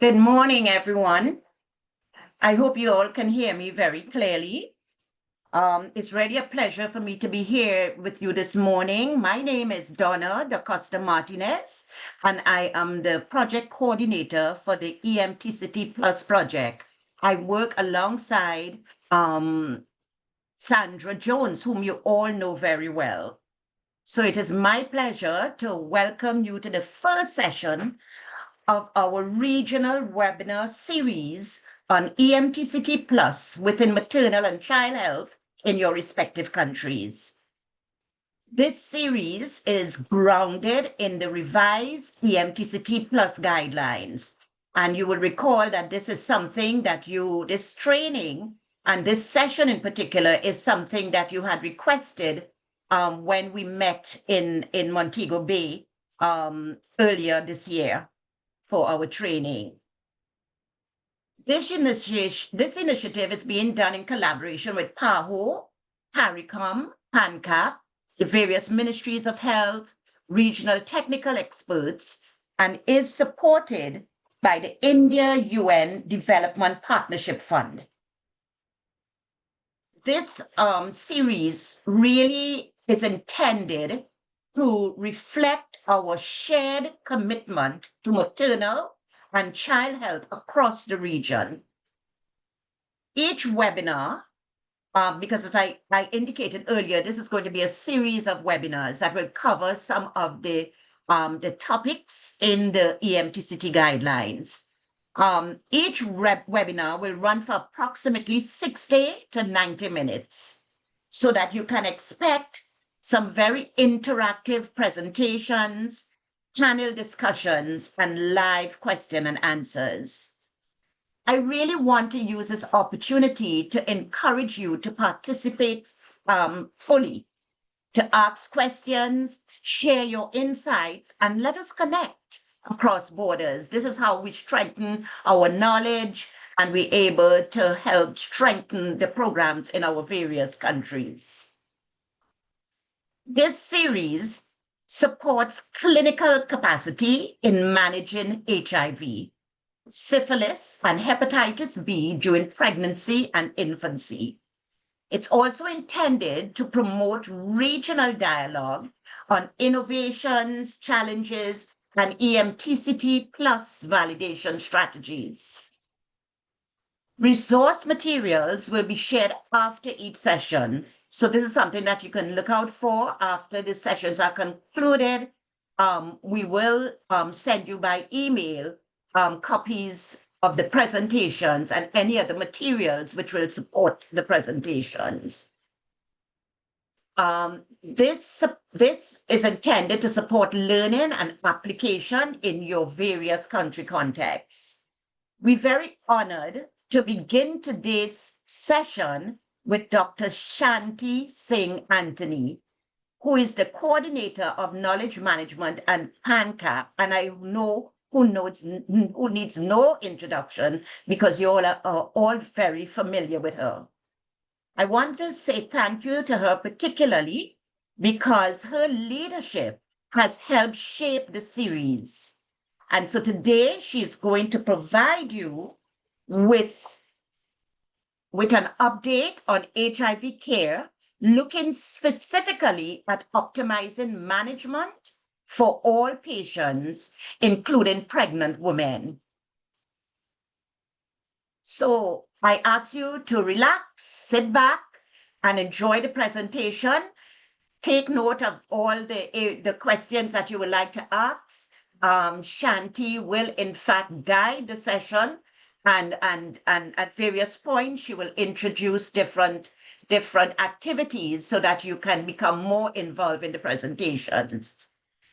Good morning, everyone. I hope you all can hear me very clearly. It's really a pleasure for me to be here with you this morning. My name is Donna Da Costa Martinez, and I am the project coordinator for the EMTCT Plus project. I work alongside Sandra Jones, whom you all know very well. So it is my pleasure to welcome you to the first session of our regional webinar series on EMTCT Plus within maternal and child health in your respective countries. This series is grounded in the revised EMTCT Plus guidelines. And you will recall that this is something that this training and this session in particular is something that you had requested when we met in Montego Bay earlier this year for our training. This initiative is being done in collaboration with PAHO, CARICOM, PANCAP, the various ministries of health, regional technical experts, and is supported by the India-UN Development Partnership Fund. This series really is intended to reflect our shared commitment to maternal and child health across the region. Each webinar, because as I indicated earlier, this is going to be a series of webinars that will cover some of the topics in the EMTCT guidelines. Each webinar will run for approximately 60 to 90 minutes so that you can expect some very interactive presentations, panel discussions, and live question and answers. I really want to use this opportunity to encourage you to participate fully, to ask questions, share your insights, and let us connect across borders. This is how we strengthen our knowledge and we're able to help strengthen the programs in our various countries. This series supports clinical capacity in managing HIV, syphilis, and hepatitis B during pregnancy and infancy. It's also intended to promote regional dialogue on innovations, challenges, and EMTCT plus validation strategies. Resource materials will be shared after each session. So this is something that you can look out for after the sessions are concluded. We will send you by email copies of the presentations and any other materials which will support the presentations. This is intended to support learning and application in your various country contexts. We're very honored to begin today's session with Dr. Shanti Singh Anthony, who is the coordinator of knowledge management and PANCAP, and I know who needs no introduction because you all are all very familiar with her. I want to say thank you to her particularly because her leadership has helped shape the series. And so today she's going to provide you with an update on HIV care, looking specifically at optimizing management for all patients, including pregnant women. So I ask you to relax, sit back, and enjoy the presentation. Take note of all the questions that you would like to ask. Shanti will in fact guide the session, and at various points she will introduce different activities so that you can become more involved in the presentations.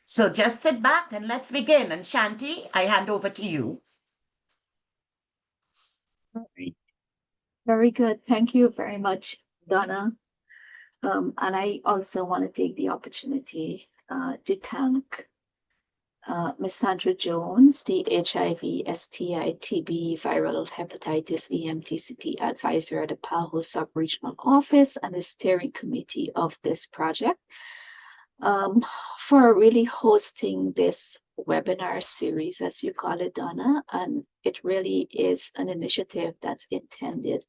So just sit back and let's begin. And Shanti, I hand over to you. All right. Very good. Thank you very much, Donna. And I also want to take the opportunity to thank Ms. Sandra Jones, the HIV, STI, TB, viral hepatitis EMTCT advisor at the PAHO sub-regional office and the steering committee of this project, for really hosting this webinar series, as you call it, Donna. And it really is an initiative that's intended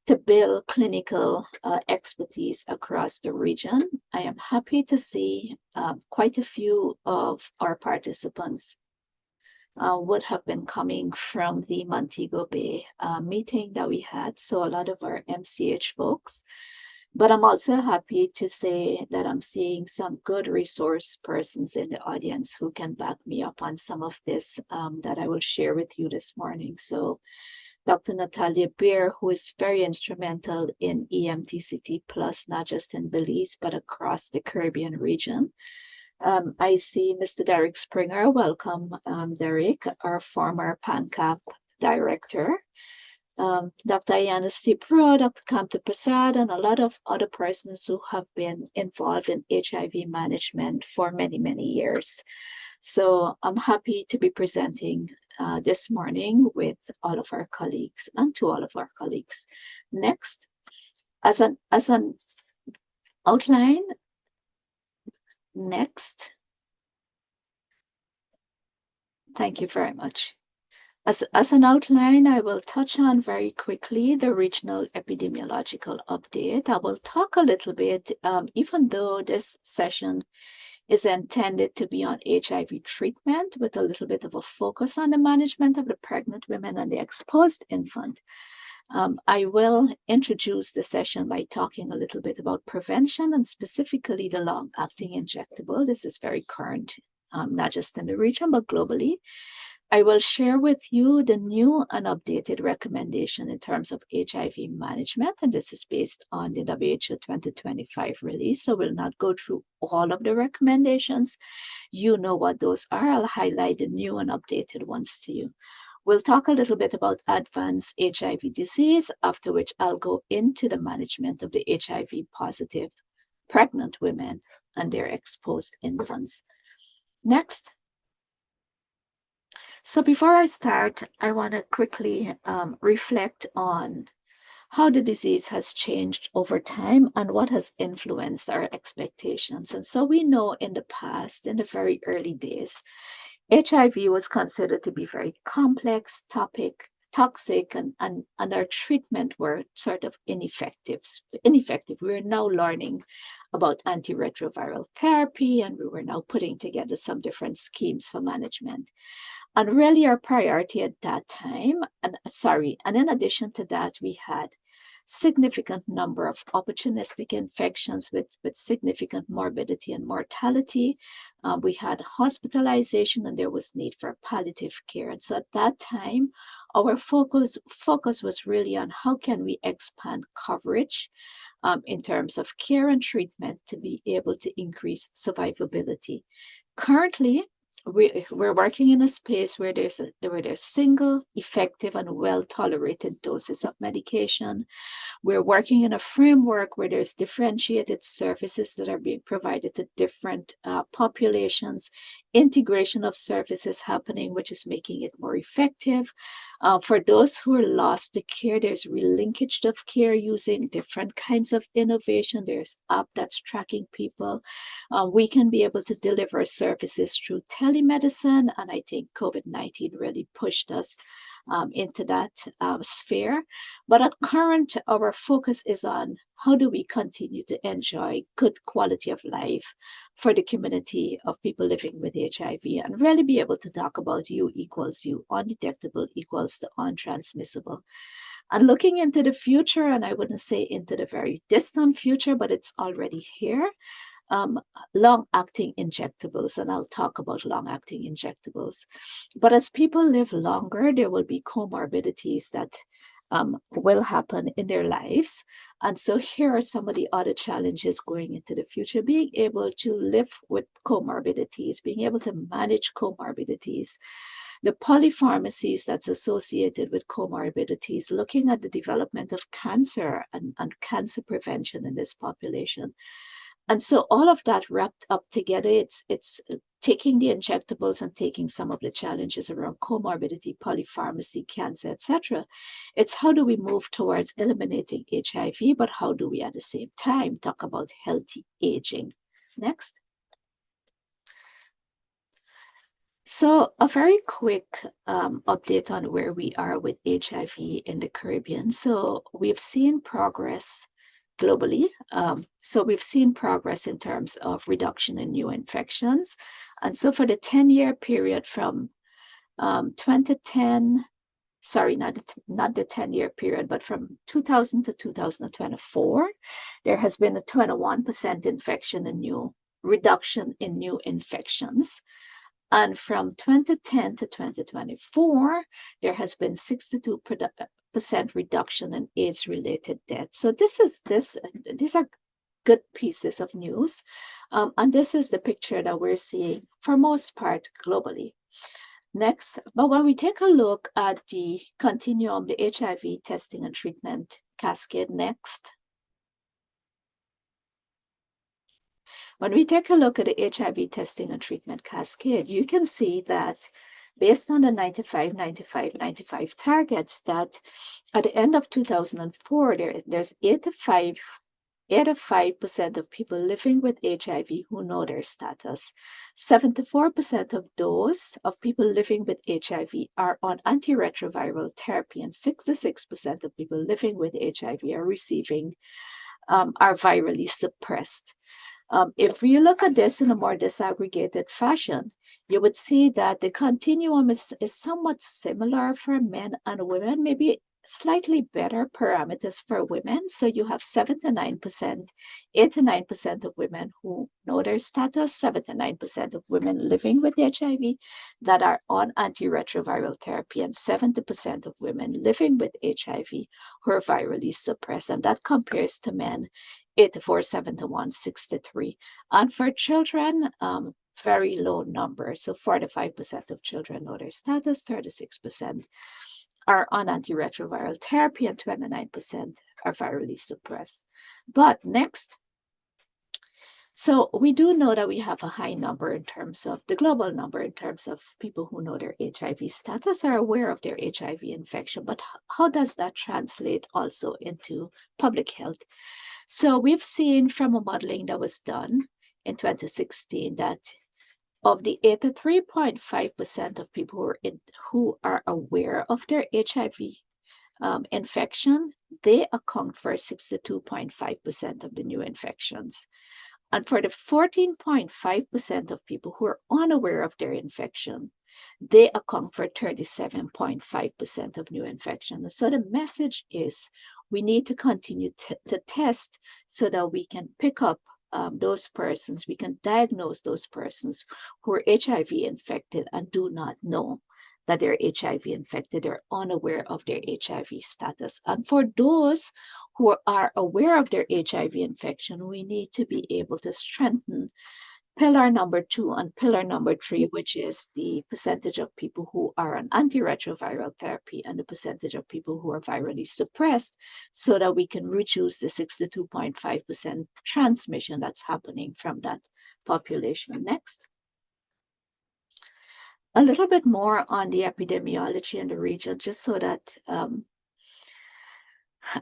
to build clinical expertise across the region. I am happy to see quite a few of our participants would have been coming from the Montego Bay meeting that we had. So a lot of our MCH folks. But I'm also happy to say that I'm seeing some good resource persons in the audience who can back me up on some of this that I will share with you this morning. So Dr. Natalia Beer, who is very instrumental in EMTCT Plus, not just in Belize, but across the Caribbean region. I see Mr. Derek Springer. Welcome, Derek, our former PANCAP director. Dr. Ayana Cipro, Dr. Kamta Prasad, and a lot of other persons who have been involved in HIV management for many, many years. So I'm happy to be presenting this morning with all of our colleagues and to all of our colleagues. Next, as an outline, next. Thank you very much. As an outline, I will touch on very quickly the regional epidemiological update. I will talk a little bit, even though this session is intended to be on HIV treatment with a little bit of a focus on the management of the pregnant women and the exposed infant. I will introduce the session by talking a little bit about prevention and specifically the long-acting injectable. This is very current, not just in the region, but globally. I will share with you the new and updated recommendation in terms of HIV management, and this is based on the WHO 2025 release, so we'll not go through all of the recommendations. You know what those are. I'll highlight the new and updated ones to you. We'll talk a little bit about advanced HIV disease, after which I'll go into the management of the HIV positive pregnant women and their exposed infants. Next. So before I start, I want to quickly reflect on how the disease has changed over time and what has influenced our expectations. And so we know in the past, in the very early days, HIV was considered to be very complex, toxic, and our treatment were sort of ineffective. We're now learning about antiretroviral therapy, and we were now putting together some different schemes for management. And really our priority at that time, and in addition to that, we had significant number of opportunistic infections with significant morbidity and mortality. We had hospitalization and there was need for palliative care. And so at that time, our focus was really on how can we expand coverage in terms of care and treatment to be able to increase survivability. Currently, we're working in a space where there's single, effective, and well-tolerated doses of medication. We're working in a framework where there's differentiated services that are being provided to different populations, integration of services happening, which is making it more effective. For those who are lost to care, there's relinkage of care using different kinds of innovation. There's app that's tracking people. We can be able to deliver services through telemedicine, and I think COVID-19 really pushed us into that sphere. But at current, our focus is on how do we continue to enjoy good quality of life for the community of people living with HIV and really be able to talk about U equals U, undetectable equals to untransmissible. And looking into the future, and I wouldn't say into the very distant future, but it's already here, long-acting injectables, and I'll talk about long-acting injectables. But as people live longer, there will be comorbidities that will happen in their lives. And so here are some of the other challenges going into the future: being able to live with comorbidities, being able to manage comorbidities, the polypharmacies that's associated with comorbidities, looking at the development of cancer and cancer prevention in this population. And so all of that wrapped up together, it's taking the injectables and taking some of the challenges around comorbidity, polypharmacy, cancer, etc. It's how do we move towards eliminating HIV, but how do we at the same time talk about healthy aging? Next. So a very quick update on where we are with HIV in the Caribbean. So we've seen progress globally. So we've seen progress in terms of reduction in new infections. And so for the 10-year period from 2010, sorry, not the 10-year period, but from 2000 to 2024, there has been a 21% reduction in new infections. And from 2010 to 2024, there has been 62% reduction in AIDS-related deaths. So these are good pieces of news. And this is the picture that we're seeing for most part globally. Next, but when we take a look at the continuum, the HIV testing and treatment cascade next. When we take a look at the HIV testing and treatment cascade, you can see that based on the 95, 95, 95 targets, that at the end of 2004, there's 85% of people living with HIV who know their status. 74% of those of people living with HIV are on antiretroviral therapy, and 66% of people living with HIV are virally suppressed. If you look at this in a more disaggregated fashion, you would see that the continuum is somewhat similar for men and women, maybe slightly better parameters for women. So you have 79%, 89% of women who know their status, 79% of women living with HIV that are on antiretroviral therapy, and 70% of women living with HIV who are virally suppressed. And that compares to men, 84, 71, 63. And for children, very low number. So 45% of children know their status, 36% are on antiretroviral therapy, and 29% are virally suppressed. But next, so we do know that we have a high number in terms of the global number in terms of people who know their HIV status, are aware of their HIV infection. But how does that translate also into public health? So we've seen from a modeling that was done in 2016 that of the 83.5% of people who are aware of their HIV infection, they account for 62.5% of the new infections. And for the 14.5% of people who are unaware of their infection, they account for 37.5% of new infections. So the message is we need to continue to test so that we can pick up those persons, we can diagnose those persons who are HIV infected and do not know that they're HIV infected, they're unaware of their HIV status. And for those who are aware of their HIV infection, we need to be able to strengthen pillar number 2 and pillar number 3, which is the percentage of people who are on antiretroviral therapy and the percentage of people who are virally suppressed, so that we can reduce the 62.5% transmission that's happening from that population. Next. A little bit more on the epidemiology in the region, just so that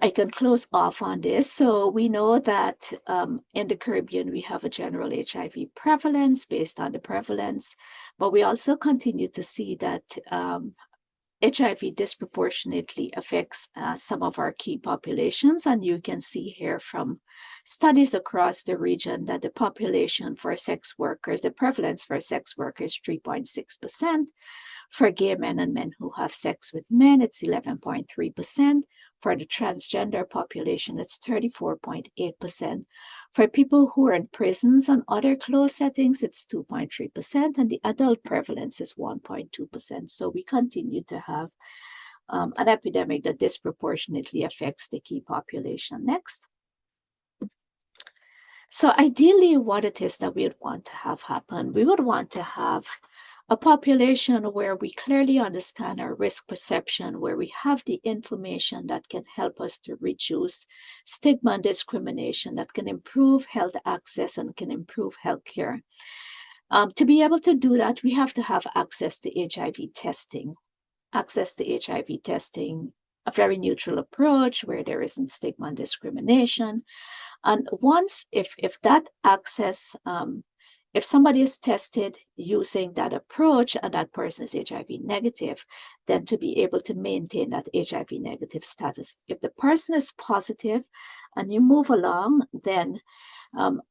I can close off on this. So we know that in the Caribbean, we have a general HIV prevalence based on the prevalence, but we also continue to see that HIV disproportionately affects some of our key populations. And you can see here from studies across the region that the population for sex workers, the prevalence for sex workers, 3.6%. For gay men and men who have sex with men, it's 11.3%. For the transgender population, it's 34.8%. For people who are in prisons and other closed settings, it's 2.3%, and the adult prevalence is 1.2%. So we continue to have an epidemic that disproportionately affects the key population. Next. So ideally, what it is that we would want to have happen, we would want to have a population where we clearly understand our risk perception, where we have the information that can help us to reduce stigma and discrimination, that can improve health access and can improve healthcare. To be able to do that, we have to have access to HIV testing. Access to HIV testing, a very neutral approach where there isn't stigma and discrimination. And once, if that access if somebody is tested using that approach and that person is HIV negative, then to be able to maintain that HIV negative status. If the person is positive and you move along, then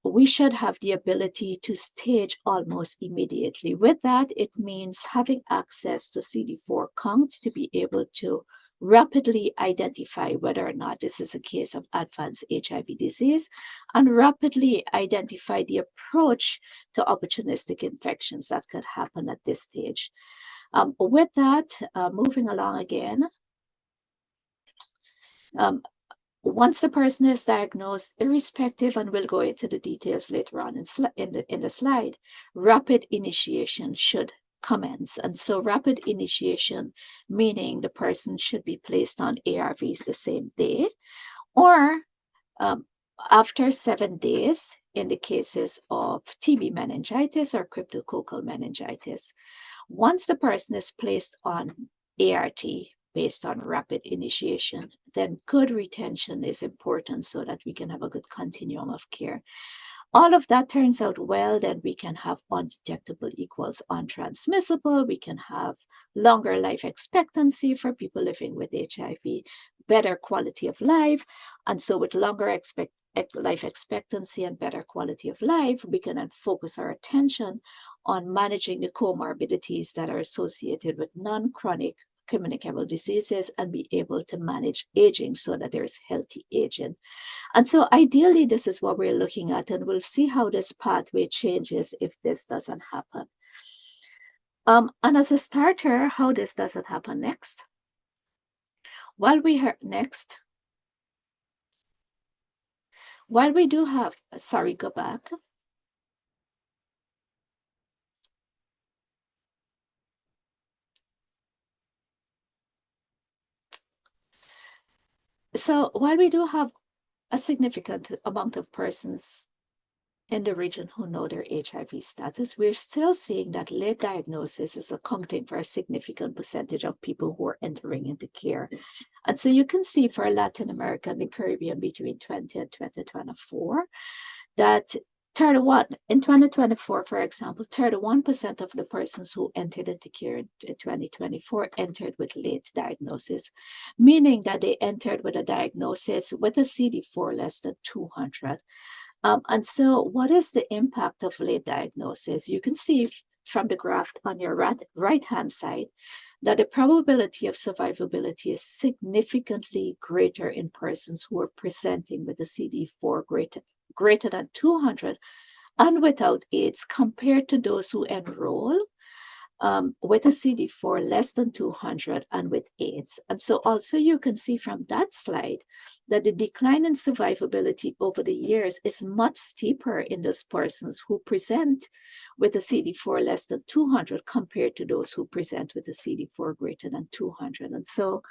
we should have the ability to stage almost immediately. With that, it means having access to CD4 counts to be able to rapidly identify whether or not this is a case of advanced HIV disease and rapidly identify the approach to opportunistic infections that could happen at this stage. With that, moving along again, once the person is diagnosed, irrespective, and we'll go into the details later on in the slide, rapid initiation should commence. And so rapid initiation, meaning the person should be placed on ARVs the same day, or after 7 days in the cases of TB meningitis or cryptococcal meningitis. Once the person is placed on ART based on rapid initiation, then good retention is important so that we can have a good continuum of care. All of that turns out well, then we can have undetectable equals untransmissible. We can have longer life expectancy for people living with HIV, better quality of life. And so with longer life expectancy and better quality of life, we can then focus our attention on managing the comorbidities that are associated with non-chronic communicable diseases and be able to manage aging so that there's healthy aging. And so ideally, this is what we're looking at, and we'll see how this pathway changes if this doesn't happen. And as a starter, how this doesn't happen next. While we do have, sorry, go back. So while we do have a significant amount of persons in the region who know their HIV status, we're still seeing that late diagnosis is accounting for a significant percentage of people who are entering into care. And so you can see for Latin America and the Caribbean between 20 and 2024, that in 2024, for example, 31% of the persons who entered into care in 2024 entered with late diagnosis, meaning that they entered with a diagnosis with a CD4 less than 200. And so what is the impact of late diagnosis? You can see from the graph on your right-hand side that the probability of survivability is significantly greater in persons who are presenting with a CD4 greater than 200 and without AIDS compared to those who enroll with a CD4 less than 200 and with AIDS. And so also you can see from that slide that the decline in survivability over the years is much steeper in those persons who present with a CD4 less than 200 compared to those who present with a CD4 greater than 200. And so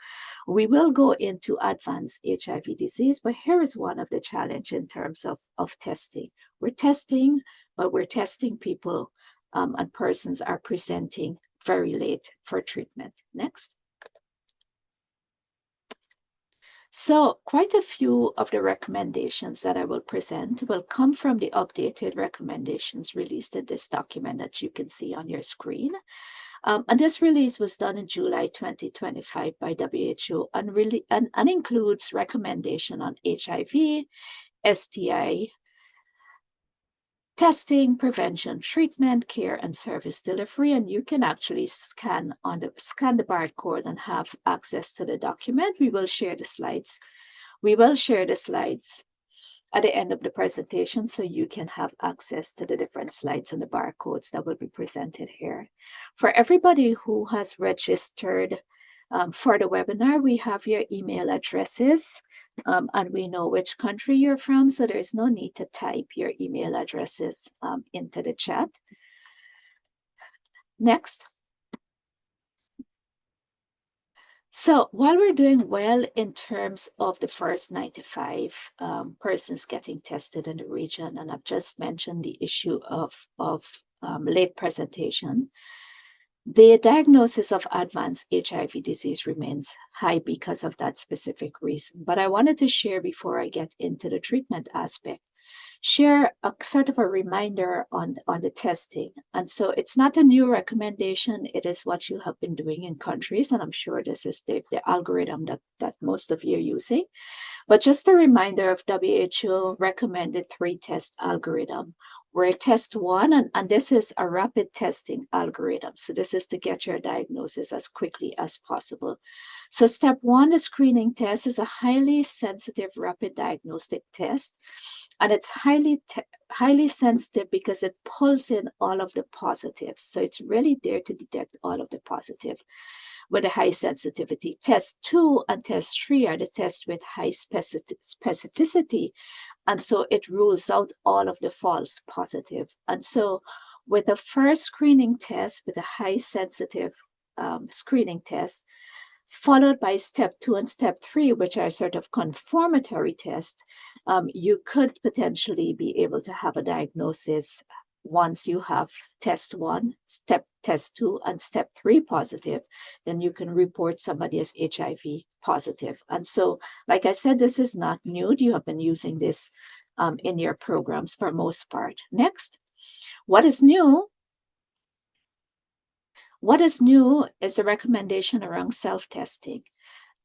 we will go into advanced HIV disease, but here is one of the challenges in terms of testing. We're testing, but we're testing people and persons are presenting very late for treatment. Next. So quite a few of the recommendations that I will present will come from the updated recommendations released in this document that you can see on your screen. And this release was done in July 2025 by WHO and includes recommendation on HIV, STI, testing, prevention, treatment, care, and service delivery. And you can actually scan the barcode and have access to the document. We will share the slides. We will share the slides at the end of the presentation so you can have access to the different slides and the barcodes that will be presented here. For everybody who has registered for the webinar, we have your email addresses and we know which country you're from, so there's no need to type your email addresses into the chat. Next. So while we're doing well in terms of the first 95 persons getting tested in the region, and I've just mentioned the issue of late presentation, the diagnosis of advanced HIV disease remains high because of that specific reason. But I wanted to share before I get into the treatment aspect, share a sort of a reminder on the testing. And so it's not a new recommendation. It is what you have been doing in countries. And I'm sure this is the algorithm that most of you are using. But just a reminder of WHO recommended 3-test algorithm, where test one, and this is a rapid testing algorithm. So this is to get your diagnosis as quickly as possible. So step one, the screening test, is a highly sensitive rapid diagnostic test. And it's highly sensitive because it pulls in all of the positives. So it's really there to detect all of the positive with a high sensitivity. Test 2 and test 3 are the tests with high specificity. And so it rules out all of the false positive. And so with the first screening test, with a high sensitive screening test, followed by step 2 and step 3, which are sort of confirmatory tests, you could potentially be able to have a diagnosis once you have test 1, test 2, and step 3 positive. Then you can report somebody as HIV positive. And so, like I said, this is not new. You have been using this in your programs for most part. Next, what is new? What is new is the recommendation around self-testing.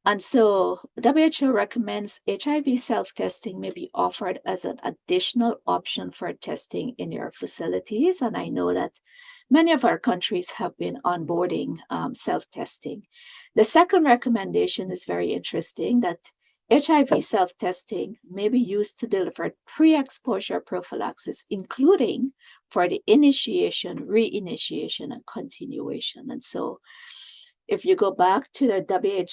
And so WHO recommends HIV self-testing may be offered as an additional option for testing in your facilities. And I know that many of our countries have been onboarding self-testing. The second recommendation is very interesting, that HIV self-testing may be used to deliver pre-exposure prophylaxis, including for the initiation, reinitiation, and continuation. And so if you go back to the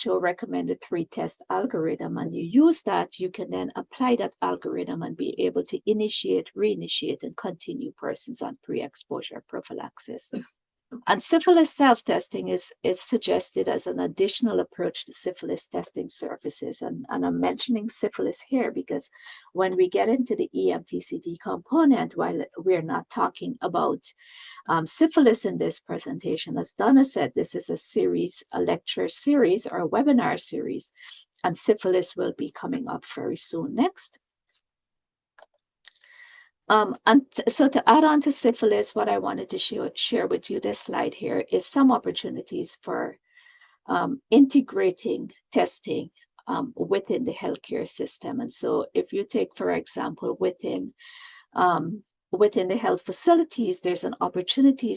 WHO recommended 3-test algorithm and you use that, you can then apply that algorithm and be able to initiate, reinitiate, and continue persons on pre-exposure prophylaxis. And syphilis self-testing is suggested as an additional approach to syphilis testing services. And I'm mentioning syphilis here because when we get into the EMTCT component, while we're not talking about syphilis in this presentation, as Donna said, this is a lecture series or a webinar series, and syphilis will be coming up very soon. Next. So to add on to syphilis, what I wanted to share with you, this slide here, is some opportunities for integrating testing within the healthcare system. And so if you take, for example, within the health facilities, there's an opportunity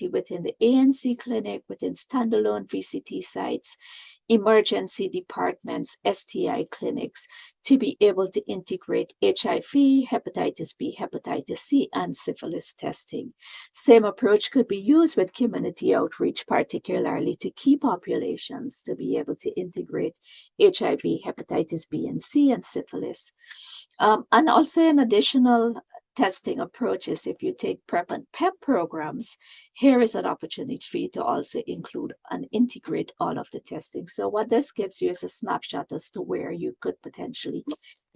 within the ANC clinic, within standalone VCT sites, emergency departments, STI clinics, to be able to integrate HIV, hepatitis B, hepatitis C, and syphilis testing. Same approach could be used with community outreach, particularly to key populations, to be able to integrate HIV, hepatitis B and C, and syphilis. And also in additional testing approaches, if you take PrEP and PEP programs, here is an opportunity for you to also include and integrate all of the testing. So what this gives you is a snapshot as to where you could potentially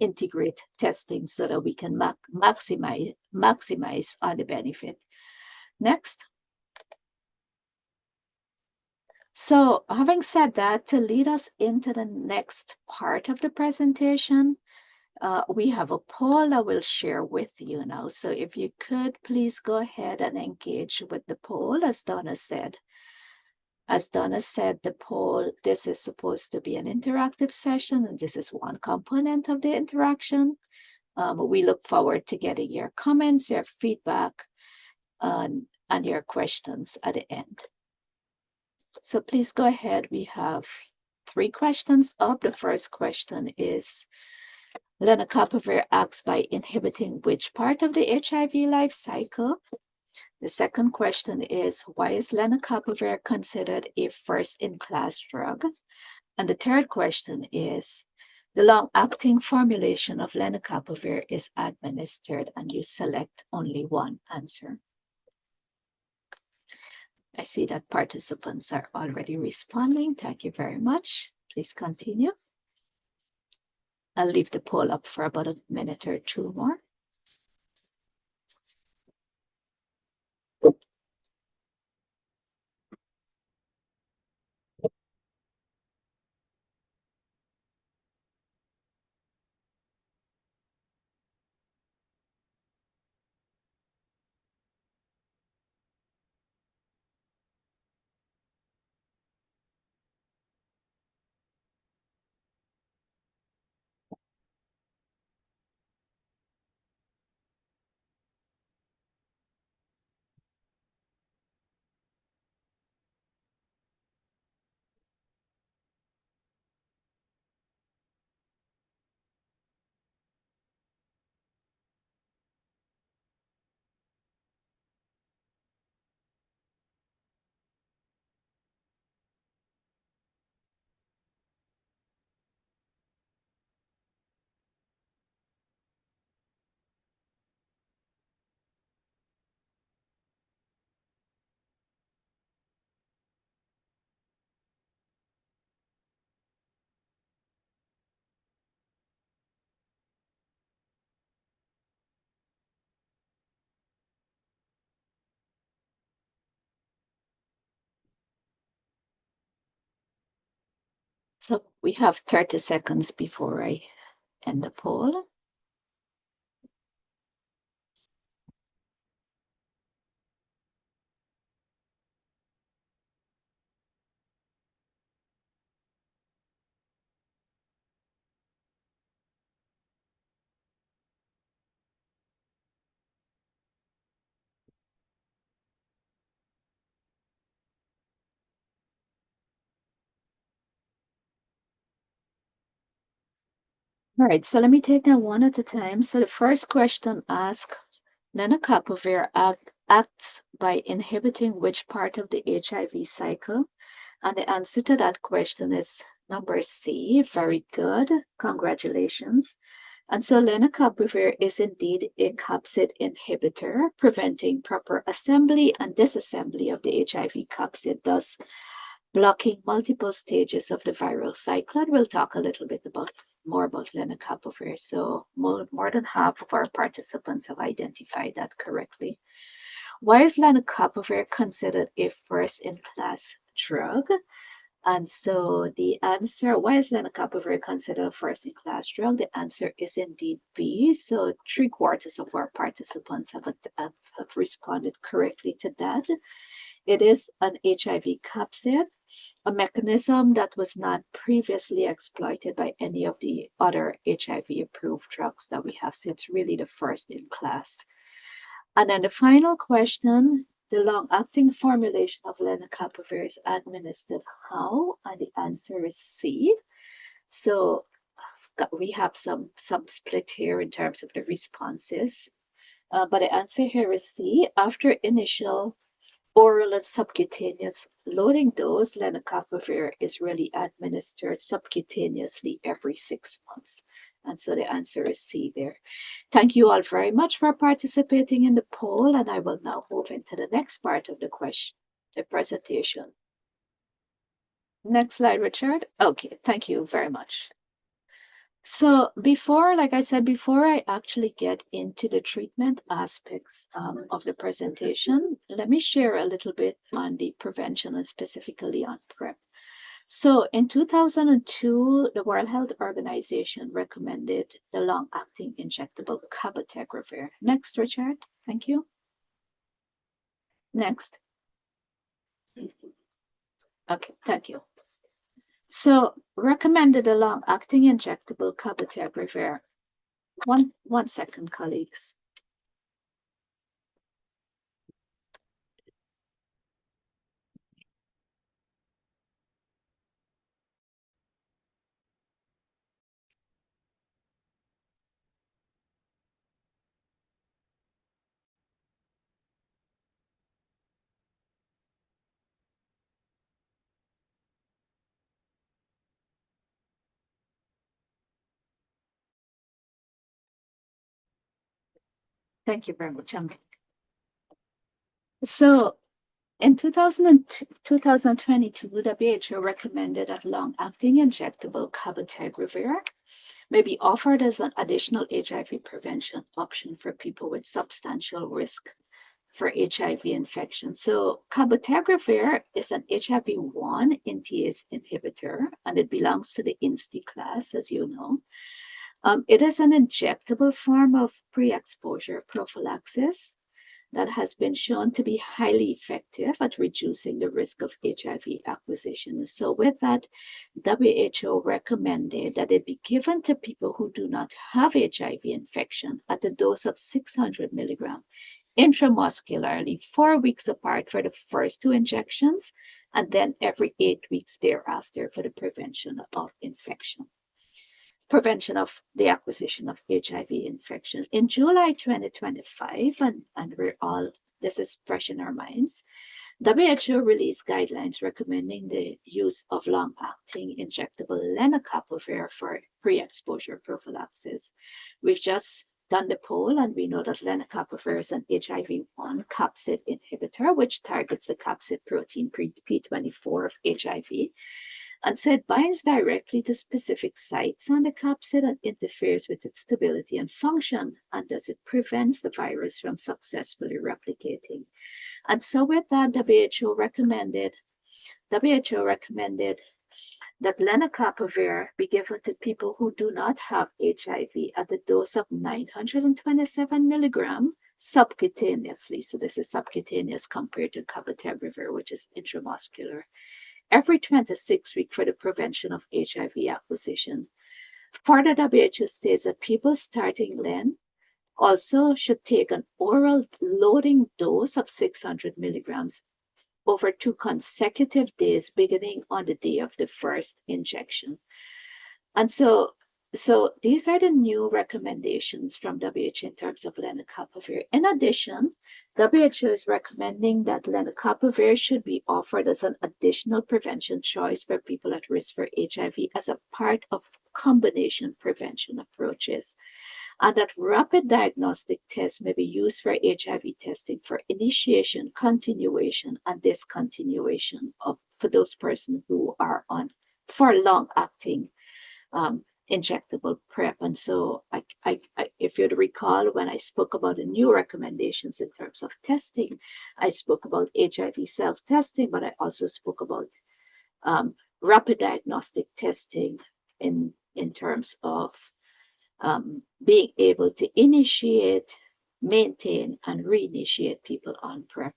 integrate testing so that we can maximize on the benefit. Next. So having said that, to lead us into the next part of the presentation, we have a poll I will share with you now. So if you could please go ahead and engage with the poll, as Donna said. As Donna said, the poll, this is supposed to be an interactive session, and this is one component of the interaction. We look forward to getting your comments, your feedback, and your questions at the end. So please go ahead. We have 3 questions up. The first question is, lenacapavir acts by inhibiting which part of the HIV life cycle? The second question is, why is lenacapavir considered a first-in-class drug? And the third question is, the long-acting formulation of lenacapavir is administered, and you select only one answer. I see that participants are already responding. Thank you very much. Please continue. I'll leave the poll up for about a minute or 2 more. So we have 30 seconds before I end the poll. All right, so let me take them one at a time. So the first question asks, lenacapavir acts by inhibiting which part of the HIV cycle? And the answer to that question is number C. Very good. Congratulations. And so lenacapavir is indeed a capsid inhibitor, preventing proper assembly and disassembly of the HIV capsid, thus blocking multiple stages of the viral cycle. We'll talk a little bit more about lenacapavir. So more than half of our participants have identified that correctly. Why is lenacapavir considered a first-in-class drug? And so the answer, why is lenacapavir considered a first-in-class drug? The answer is indeed B. So 3/4 of our participants have responded correctly to that. It is an HIV capsid, a mechanism that was not previously exploited by any of the other HIV-approved drugs that we have. So it's really the first in class. And then the final question, the long-acting formulation of lenacapavir is administered how? And the answer is C. So we have some split here in terms of the responses. But the answer here is C. After initial oral and subcutaneous loading dose, lenacapavir is really administered subcutaneously every 6 months. And so the answer is C there. Thank you all very much for participating in the poll, and I will now move into the next part of the presentation. Next slide, Richard. Okay, thank you very much. So like I said, before I actually get into the treatment aspects of the presentation, let me share a little bit on the prevention and specifically on PrEP. So in 2002, the World Health Organization recommended the long-acting injectable cabotegravir. Next, Richard. Thank you. Next. Okay, thank you. So recommended a long-acting injectable cabotegravir. One second, colleagues. Thank you very much. So in 2022, the WHO recommended that long-acting injectable cabotegravir may be offered as an additional HIV prevention option for people with substantial risk for HIV infection. So cabotegravir is an HIV-1 integrase inhibitor, and it belongs to the INSTI class, as you know. It is an injectable form of pre-exposure prophylaxis that has been shown to be highly effective at reducing the risk of HIV acquisition. So with that, WHO recommended that it be given to people who do not have HIV infection at a dose of 600 milligrams intramuscularly 4 weeks apart for the first 2 injections, and then every 8 weeks thereafter for the prevention of the acquisition of HIV infection. In July 2025, and this is fresh in our minds, WHO released guidelines recommending the use of long-acting injectable lenacapavir for pre-exposure prophylaxis. We've just done the poll, and we know that lenacapavir is an HIV-1 capsid inhibitor, which targets the capsid protein P24 of HIV. And so it binds directly to specific sites on the capsid and interferes with its stability and function, and thus it prevents the virus from successfully replicating. And so with that, WHO recommended that lenacapavir be given to people who do not have HIV at a dose of 927 milligram subcutaneously. So this is subcutaneous compared to cabotegravir, which is intramuscular, every 26 weeks for the prevention of HIV acquisition. Further, WHO states that people starting LEN also should take an oral loading dose of 600 milligrams over 2 consecutive days, beginning on the day of the first injection. And so these are the new recommendations from WHO in terms of lenacapavir. In addition, WHO is recommending that lenacapavir should be offered as an additional prevention choice for people at risk for HIV as a part of combination prevention approaches, and that rapid diagnostic tests may be used for HIV testing for initiation, continuation, and discontinuation for those persons who are on for long-acting injectable PrEP. And so if you'd recall, when I spoke about the new recommendations in terms of testing, I spoke about HIV self-testing, but I also spoke about rapid diagnostic testing in terms of being able to initiate, maintain, and reinitiate people on PrEP.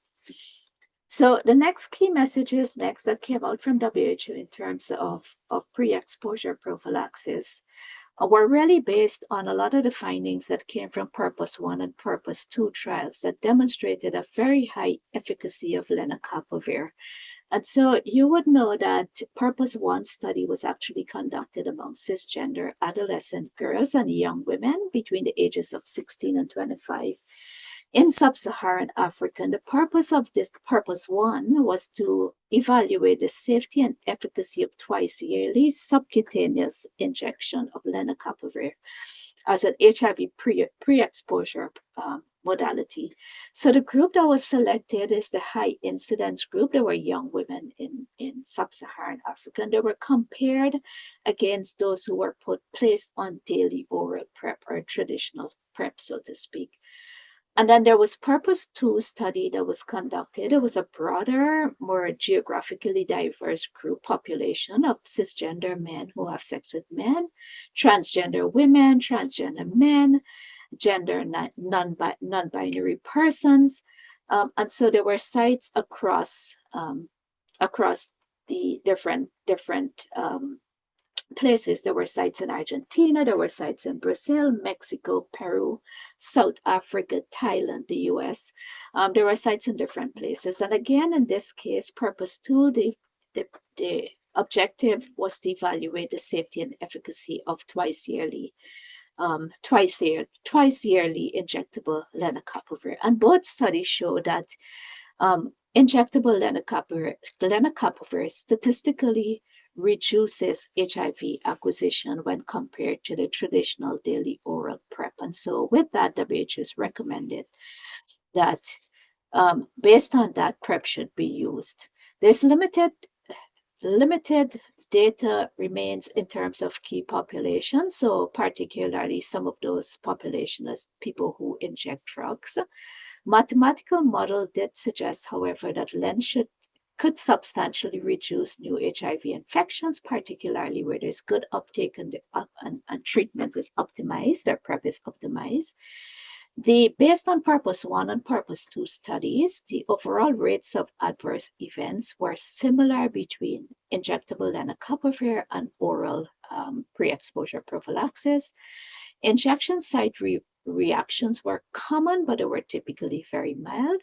So the next key messages that came out from WHO in terms of pre-exposure prophylaxis were really based on a lot of the findings that came from Purpose 1 and Purpose 2 trials that demonstrated a very high efficacy of lenacapavir. And so you would know that Purpose 1 study was actually conducted among cisgender adolescent girls and young women between the ages of 16 and 25 in sub-Saharan Africa. And the purpose of this Purpose 1 was to evaluate the safety and efficacy of twice yearly subcutaneous injection of lenacapavir as an HIV pre-exposure modality. So the group that was selected is the high incidence group. There were young women in sub-Saharan Africa, and they were compared against those who were placed on daily oral PrEP or traditional PrEP, so to speak. And then there was Purpose 2 study that was conducted. It was a broader, more geographically diverse group population of cisgender men who have sex with men, transgender women, transgender men, gender non-binary persons. And so there were sites across the different places. There were sites in Argentina, there were sites in Brazil, Mexico, Peru, South Africa, Thailand, the US. There were sites in different places. And again, in this case, Purpose 2, the objective was to evaluate the safety and efficacy of twice yearly injectable lenacapavir. And both studies show that injectable lenacapavir statistically reduces HIV acquisition when compared to the traditional daily oral PrEP. And so with that, WHO has recommended that based on that, PrEP should be used. There's limited data remains in terms of key populations, so particularly some of those populations as people who inject drugs. Mathematical model did suggest, however, that LEN could substantially reduce new HIV infections, particularly where there's good uptake and treatment is optimized, or PrEP is optimized. Based on Purpose 1 and Purpose 2 studies, the overall rates of adverse events were similar between injectable lenacapavir and oral pre-exposure prophylaxis. Injection site reactions were common, but they were typically very mild.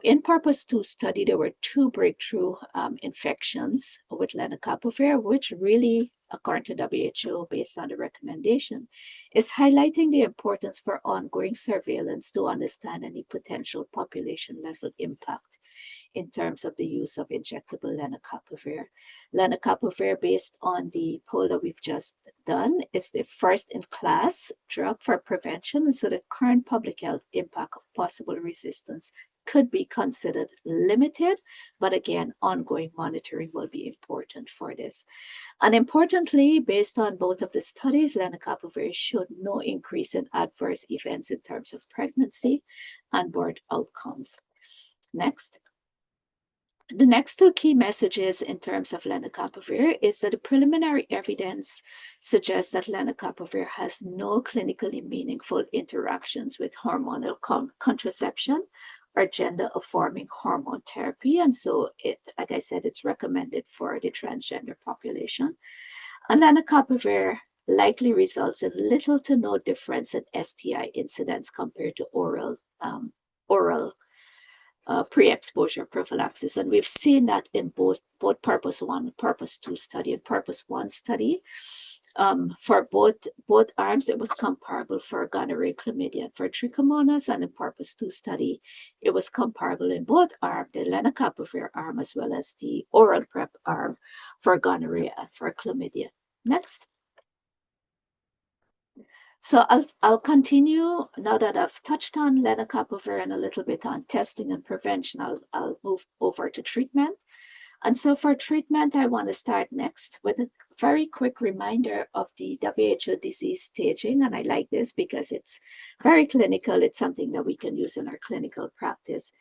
In Purpose 2 study, there were 2 breakthrough infections with lenacapavir, which really, according to WHO, based on the recommendation, is highlighting the importance for ongoing surveillance to understand any potential population level impact in terms of the use of injectable lenacapavir. Lenacapavir, based on the poll that we've just done, is the first in class drug for prevention. And so the current public health impact of possible resistance could be considered limited, but again, ongoing monitoring will be important for this. And importantly, based on both of the studies, lenacapavir showed no increase in adverse events in terms of pregnancy and birth outcomes. Next. The next two key messages in terms of lenacapavir is that the preliminary evidence suggests that lenacapavir has no clinically meaningful interactions with hormonal contraception or gender-affirming hormone therapy. And so like I said, it's recommended for the transgender population. And lenacapavir likely results in little to no difference in STI incidence compared to oral pre-exposure prophylaxis. And we've seen that in both Purpose 1, Purpose 2 study, and Purpose 1 study. For both arms, it was comparable for gonorrhea, chlamydia, and for trichomonas, and in Purpose 2 study, it was comparable in both arms, the lenacapavir arm as well as the oral PrEP arm for gonorrhea and for chlamydia. Next. So I'll continue now that I've touched on lenacapavir and a little bit on testing and prevention. I'll move over to treatment. And so for treatment, I want to start next with a very quick reminder of the WHO disease staging. And I like this because it's very clinical. It's something that we can use in our clinical practice.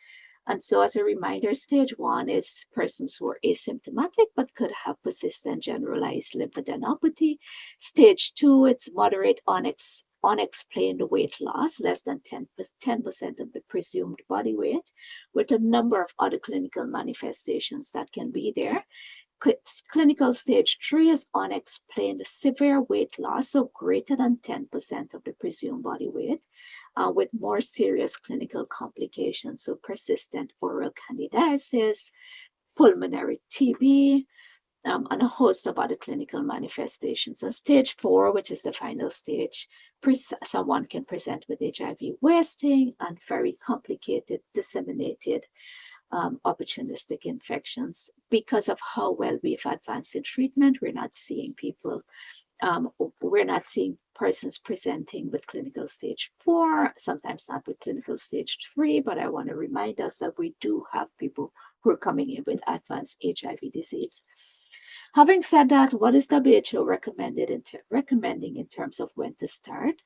And so as a reminder, stage 1 is persons who are asymptomatic but could have persistent generalized lymphadenopathy. Stage 2, it's moderate unexplained weight loss, less than 10% of the presumed body weight, with a number of other clinical manifestations that can be there. Clinical stage 3 is unexplained severe weight loss, so greater than 10% of the presumed body weight, with more serious clinical complications, so persistent oral candidiasis, pulmonary TB, and a host of other clinical manifestations. And stage 4, which is the final stage, someone can present with HIV wasting and very complicated, disseminated opportunistic infections. Because of how well we've advanced in treatment, we're not seeing persons presenting with clinical stage 4, sometimes not with clinical stage 3, but I want to remind us that we do have people who are coming in with advanced HIV disease. Having said that, what is WHO recommending in terms of when to start?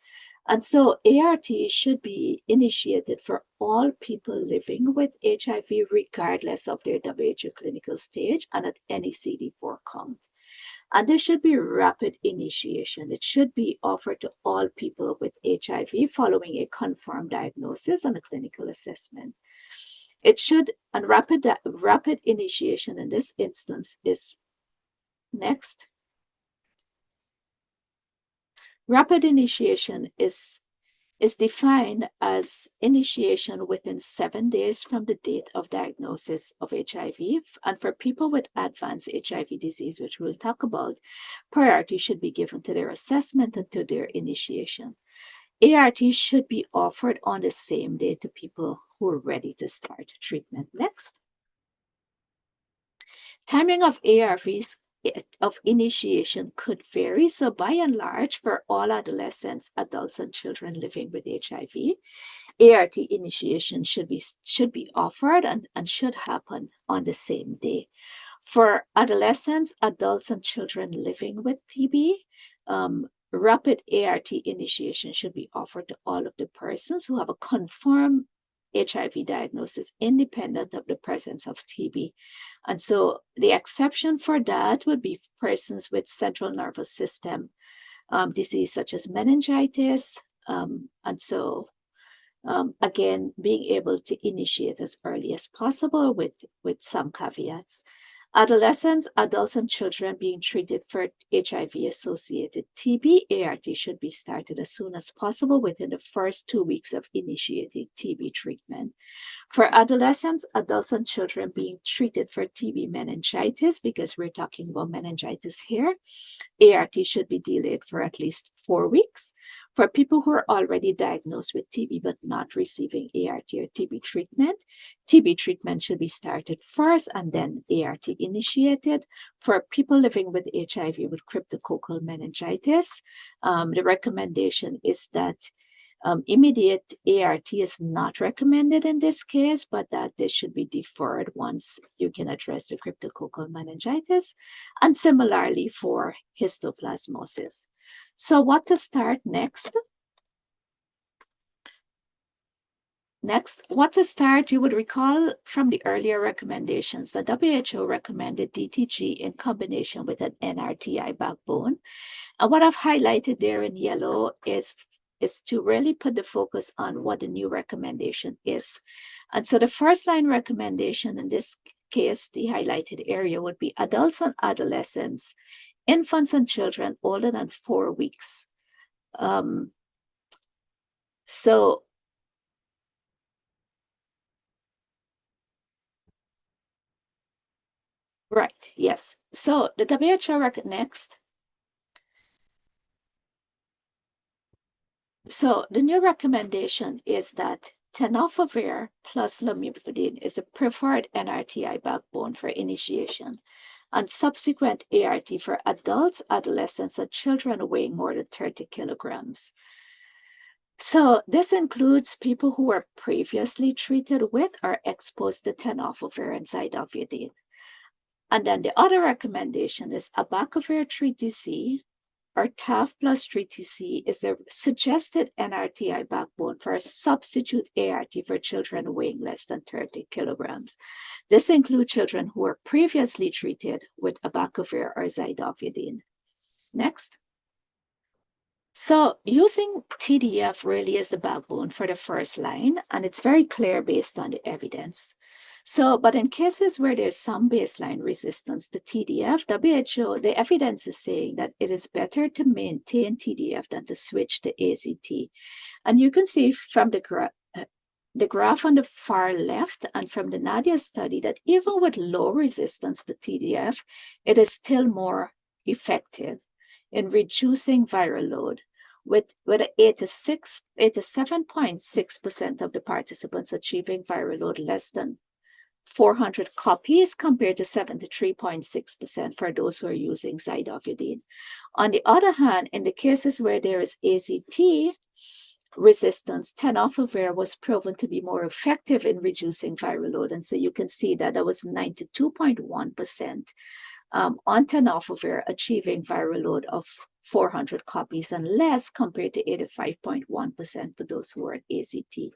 And so ART should be initiated for all people living with HIV, regardless of their WHO clinical stage and at any CD4 count. And there should be rapid initiation. It should be offered to all people with HIV following a confirmed diagnosis and a clinical assessment. Rapid initiation in this instance is next. Rapid initiation is defined as initiation within 7 days from the date of diagnosis of HIV. And for people with advanced HIV disease, which we'll talk about, priority should be given to their assessment and to their initiation. ART should be offered on the same day to people who are ready to start treatment. Next. Timing of ARVs of initiation could vary. So by and large, for all adolescents, adults, and children living with HIV, ART initiation should be offered and should happen on the same day. For adolescents, adults, and children living with TB, rapid ART initiation should be offered to all of the persons who have a confirmed HIV diagnosis independent of the presence of TB. And so the exception for that would be persons with central nervous system disease such as meningitis. And so again, being able to initiate as early as possible with some caveats. Adolescents, adults, and children being treated for HIV-associated TB, ART should be started as soon as possible within the first 2 weeks of initiating TB treatment. For adolescents, adults, and children being treated for TB meningitis, because we're talking about meningitis here, ART should be delayed for at least 4 weeks. For people who are already diagnosed with TB but not receiving ART or TB treatment should be started first and then ART initiated. For people living with HIV with cryptococcal meningitis, the recommendation is that immediate ART is not recommended in this case, but that this should be deferred once you can address the cryptococcal meningitis, and similarly for histoplasmosis. So what to start next? Next, what to start, you would recall from the earlier recommendations, the WHO recommended DTG in combination with an NRTI backbone. And what I've highlighted there in yellow is to really put the focus on what the new recommendation is. And so the first line recommendation in this case, the highlighted area would be adults and adolescents, infants and children older than 4 weeks. Right, yes. So the WHO next. So the new recommendation is that tenofovir plus lamivudine is the preferred NRTI backbone for initiation and subsequent ART for adults, adolescents, and children weighing more than 30 kilograms. So this includes people who were previously treated with or exposed to tenofovir and zidovudine. And then the other recommendation is abacavir 3TC or TAF plus 3TC is the suggested NRTI backbone for a substitute ART for children weighing less than 30 kilograms. This includes children who were previously treated with abacavir or zidovudine. Next. So using TDF really is the backbone for the first line, and it's very clear based on the evidence. So, but in cases where there's some baseline resistance to TDF, WHO, the evidence is saying that it is better to maintain TDF than to switch to AZT. And you can see from the graph on the far left and from the Nadia study that even with low resistance to TDF, it is still more effective in reducing viral load, with 87.6% of the participants achieving viral load less than 400 copies compared to 73.6% for those who are using zidovudine. On the other hand, in the cases where there is AZT resistance, tenofovir was proven to be more effective in reducing viral load. And so you can see that there was 92.1% on tenofovir achieving viral load of 400 copies and less compared to 85.1% for those who are at AZT.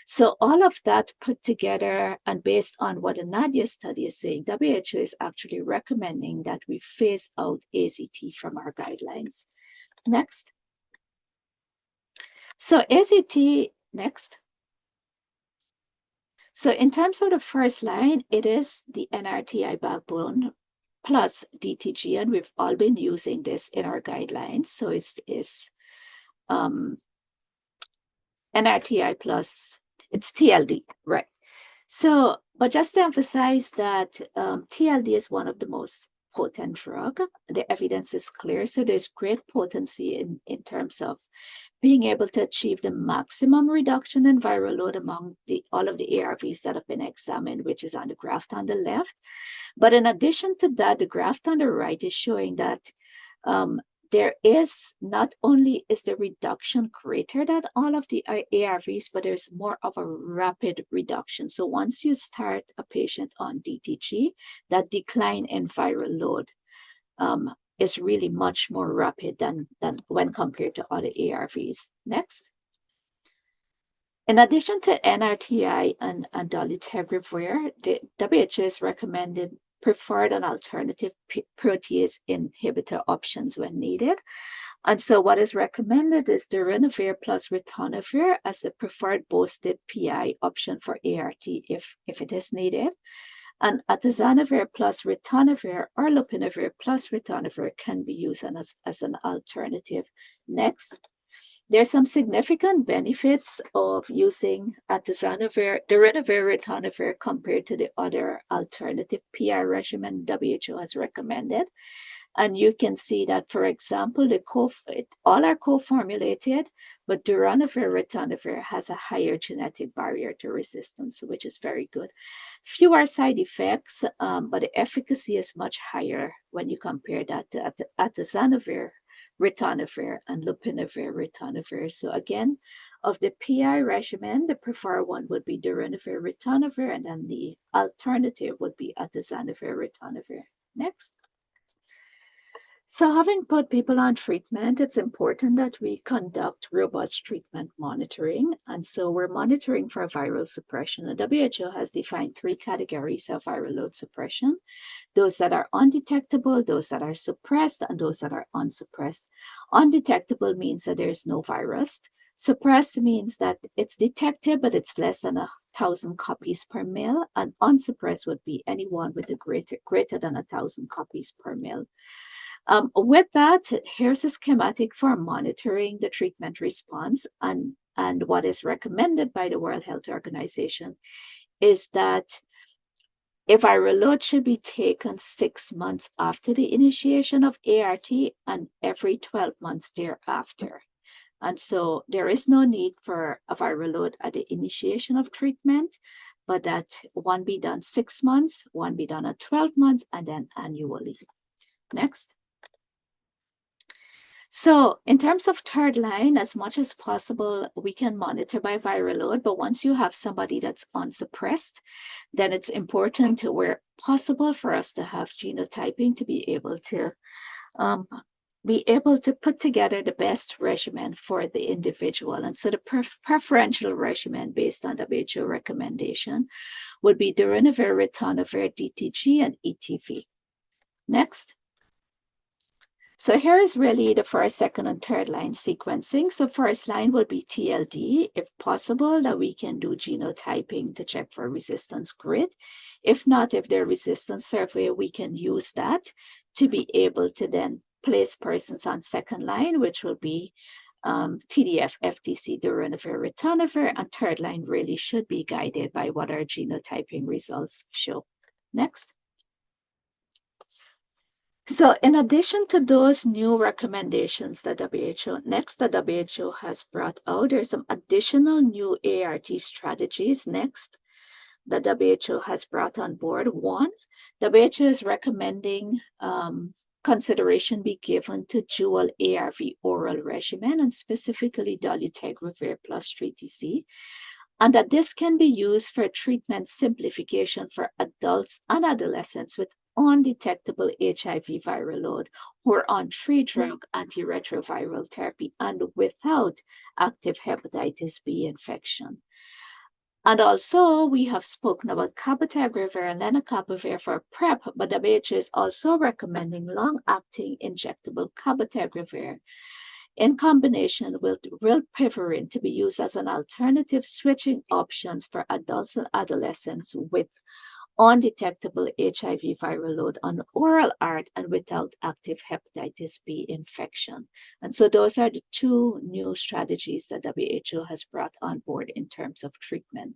So all of that put together and based on what the Nadia study is saying, WHO is actually recommending that we phase out AZT from our guidelines. Next. So AZT, next. So in terms of the first line, it is the NRTI backbone plus DTG, and we've all been using this in our guidelines. So it's NRTI plus, it's TLD, right? So, but just to emphasize that TLD is one of the most potent drug. The evidence is clear. So there's great potency in terms of being able to achieve the maximum reduction in viral load among all of the ARVs that have been examined, which is on the graph on the left. But in addition to that, the graph on the right is showing that there is not only is the reduction greater than all of the ARVs, but there's more of a rapid reduction. So once you start a patient on DTG, that decline in viral load is really much more rapid than when compared to other ARVs. Next. In addition to NRTI and dolutegravir, the WHO has recommended preferred and alternative protease inhibitor options when needed. And so what is recommended is darunavir plus ritonavir as the preferred boosted PI option for ART if it is needed. And atazanavir plus ritonavir or lopinavir plus ritonavir can be used as an alternative. Next. There's some significant benefits of using atazanavir, darunavir, ritonavir compared to the other alternative PI regimen WHO has recommended. And you can see that, for example, all are co-formulated, but darunavir, ritonavir has a higher genetic barrier to resistance, which is very good. Fewer side effects, but the efficacy is much higher when you compare that to atazanavir, ritonavir, and lopinavir, ritonavir. So again, of the PI regimen, the preferred one would be darunavir, ritonavir, and then the alternative would be atazanavir, ritonavir. Next. So having put people on treatment, it's important that we conduct robust treatment monitoring. And so we're monitoring for viral suppression. The WHO has defined 3 categories of viral load suppression: those that are undetectable, those that are suppressed, and those that are unsuppressed. Undetectable means that there's no virus. Suppressed means that it's detected, but it's less than 1,000 copies per mil. And unsuppressed would be anyone with a greater than 1,000 copies per mil. With that, here's a schematic for monitoring the treatment response. And what is recommended by the World Health Organization is that a viral load should be taken 6 months after the initiation of ART and every 12 months thereafter. And so there is no need for a viral load at the initiation of treatment, but that one be done 6 months, one be done at 12 months, and then annually. Next. So in terms of third line, as much as possible, we can monitor by viral load, but once you have somebody that's unsuppressed, then it's important to, where possible, for us to have genotyping to be able to put together the best regimen for the individual. And so the preferential regimen based on WHO recommendation would be darunavir, ritonavir, DTG, and ETV. Next. So here is really the first, second, and third line sequencing. So first line would be TLD. If possible, that we can do genotyping to check for resistance grid. If not, if there's resistance survey, we can use that to be able to then place persons on second line, which will be TDF, FTC, darunavir, ritonavir, and third line really should be guided by what our genotyping results show. Next. So in addition to those new recommendations that the WHO has brought out, there's some additional new ART strategies next that WHO has brought on board. One, WHO is recommending consideration be given to dual ARV oral regimen, and specifically dolutegravir plus 3TC, and that this can be used for treatment simplification for adults and adolescents with undetectable HIV viral load who are on 3-drug antiretroviral therapy and without active hepatitis B infection. And also, we have spoken about cabotegravir and lenacapavir for PrEP, but WHO is also recommending long-acting injectable cabotegravir in combination with rilpivirine to be used as an alternative switching options for adults and adolescents with undetectable HIV viral load on oral ART and without active hepatitis B infection. And so those are the 2 new strategies that WHO has brought on board in terms of treatment.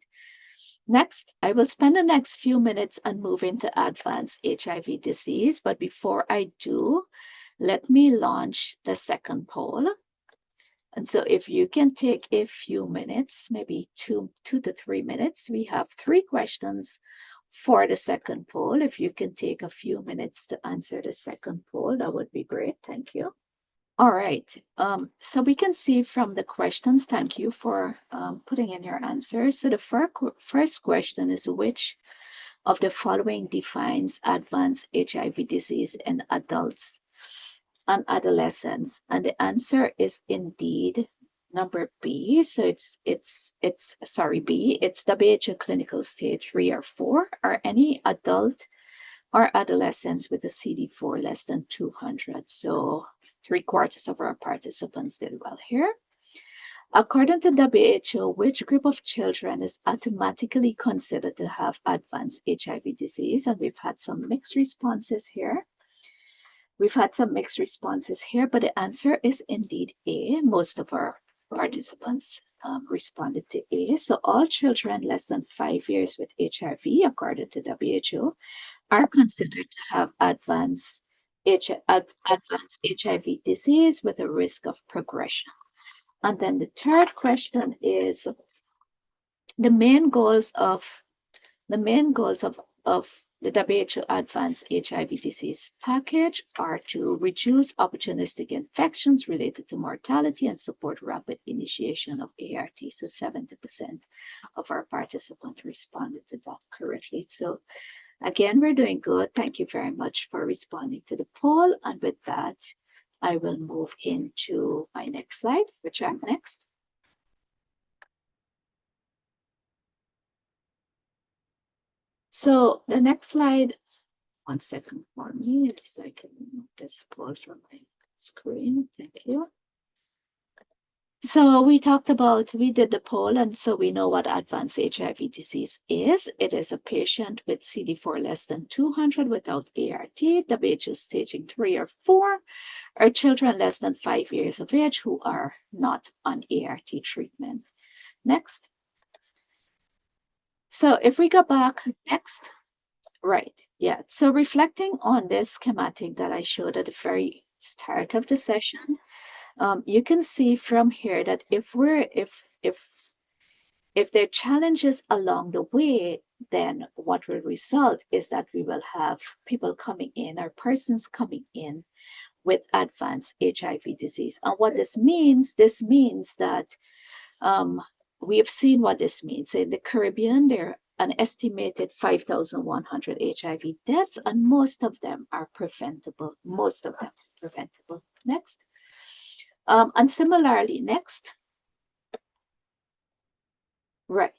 Next, I will spend the next few minutes and move into advanced HIV disease. But before I do, let me launch the second poll. And so if you can take a few minutes, maybe two to 3 minutes, we have 3 questions for the second poll. If you can take a few minutes to answer the second poll, that would be great. Thank you. All right. So we can see from the questions, thank you for putting in your answers. So the first question is, which of the following defines advanced HIV disease in adults and adolescents? And the answer is indeed number B. So it's B. It's WHO clinical stage 3 or 4, or any adult or adolescents with a CD4 less than 200. So 3/4 of our participants did well here. According to WHO, which group of children is automatically considered to have advanced HIV disease? And we've had some mixed responses here. But the answer is indeed A. Most of our participants responded to A. So all children less than 5 years with HIV, according to WHO, are considered to have advanced HIV disease with a risk of progression. And then the third question is, the main goals of the WHO Advanced HIV Disease Package are to reduce opportunistic infections related to mortality and support rapid initiation of ART. So 70% of our participants responded to that correctly. So Again, we're doing good. Thank you very much for responding to the poll. And with that, I will move into my next slide. Richard, next. So the next slide, one second for me, so I can remove this poll from my screen. Thank you. So we did the poll, and so we know what advanced HIV disease is. It is a patient with CD4 less than 200 without ART, WHO staging 3 or 4, or children less than 5 years of age who are not on ART treatment. Next. So if we go back, next. Right, yeah. So reflecting on this schematic that I showed at the very start of the session, you can see from here that if there are challenges along the way, then what will result is that we will have people coming in or persons coming in with advanced HIV disease. And what this means that we have seen what this means. In the Caribbean, there are an estimated 5,100 HIV deaths, and most of them are preventable. Next. And similarly, next. Right.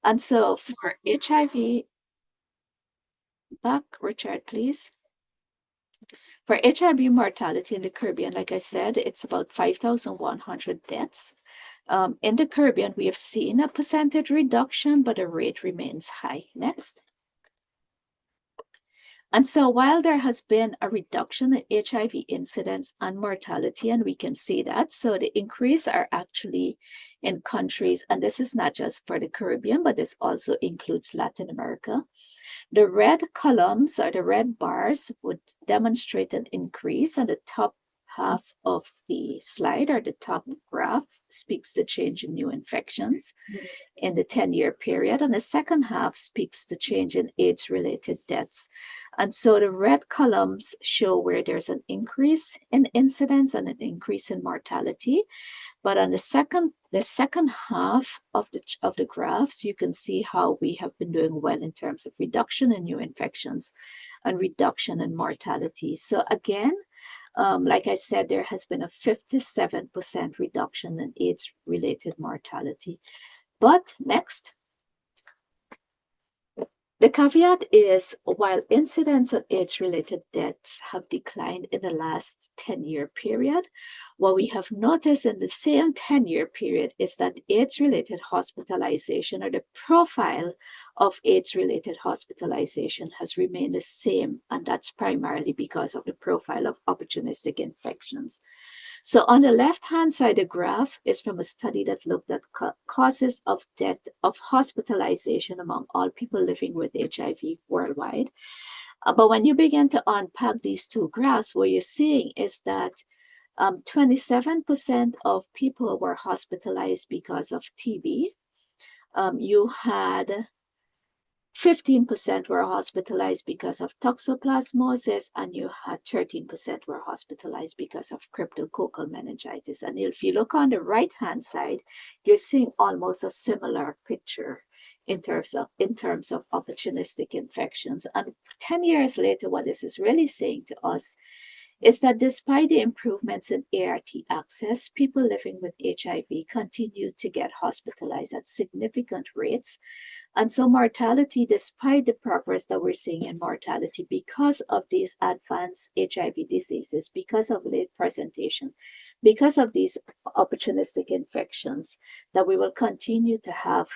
And so for HIV, back, Richard, please. For HIV mortality in the Caribbean, like I said, it's about 5,100 deaths. In the Caribbean, we have seen a percentage reduction, but the rate remains high. Next. And so while there has been a reduction in HIV incidence and mortality, and we can see that, so the increase are actually in countries, and this is not just for the Caribbean, but this also includes Latin America. The red columns or the red bars would demonstrate an increase, and the top half of the slide or the top graph speaks the change in new infections in the 10-year period, and the second half speaks the change in AIDS-related deaths. And so the red columns show where there's an increase in incidence and an increase in mortality. But on the second half of the graphs, you can see how we have been doing well in terms of reduction in new infections and reduction in mortality. So again, like I said, there has been a 57% reduction in AIDS-related mortality. But next. The caveat is, while incidence of AIDS-related deaths have declined in the last 10-year period, what we have noticed in the same 10-year period is that AIDS-related hospitalization, or the profile of AIDS-related hospitalization, has remained the same, and that's primarily because of the profile of opportunistic infections. So on the left-hand side, the graph is from a study that looked at causes of death of hospitalization among all people living with HIV worldwide. But when you begin to unpack these two graphs, what you're seeing is that 27% of people were hospitalized because of TB. You had 15% were hospitalized because of toxoplasmosis, and you had 13% were hospitalized because of cryptococcal meningitis. And if you look on the right-hand side, you're seeing almost a similar picture in terms of opportunistic infections. And 10 years later, what this is really saying to us is that despite the improvements in ART access, people living with HIV continue to get hospitalized at significant rates. And so mortality, despite the progress that we're seeing in mortality because of these advanced HIV diseases, because of late presentation, because of these opportunistic infections, that we will continue to have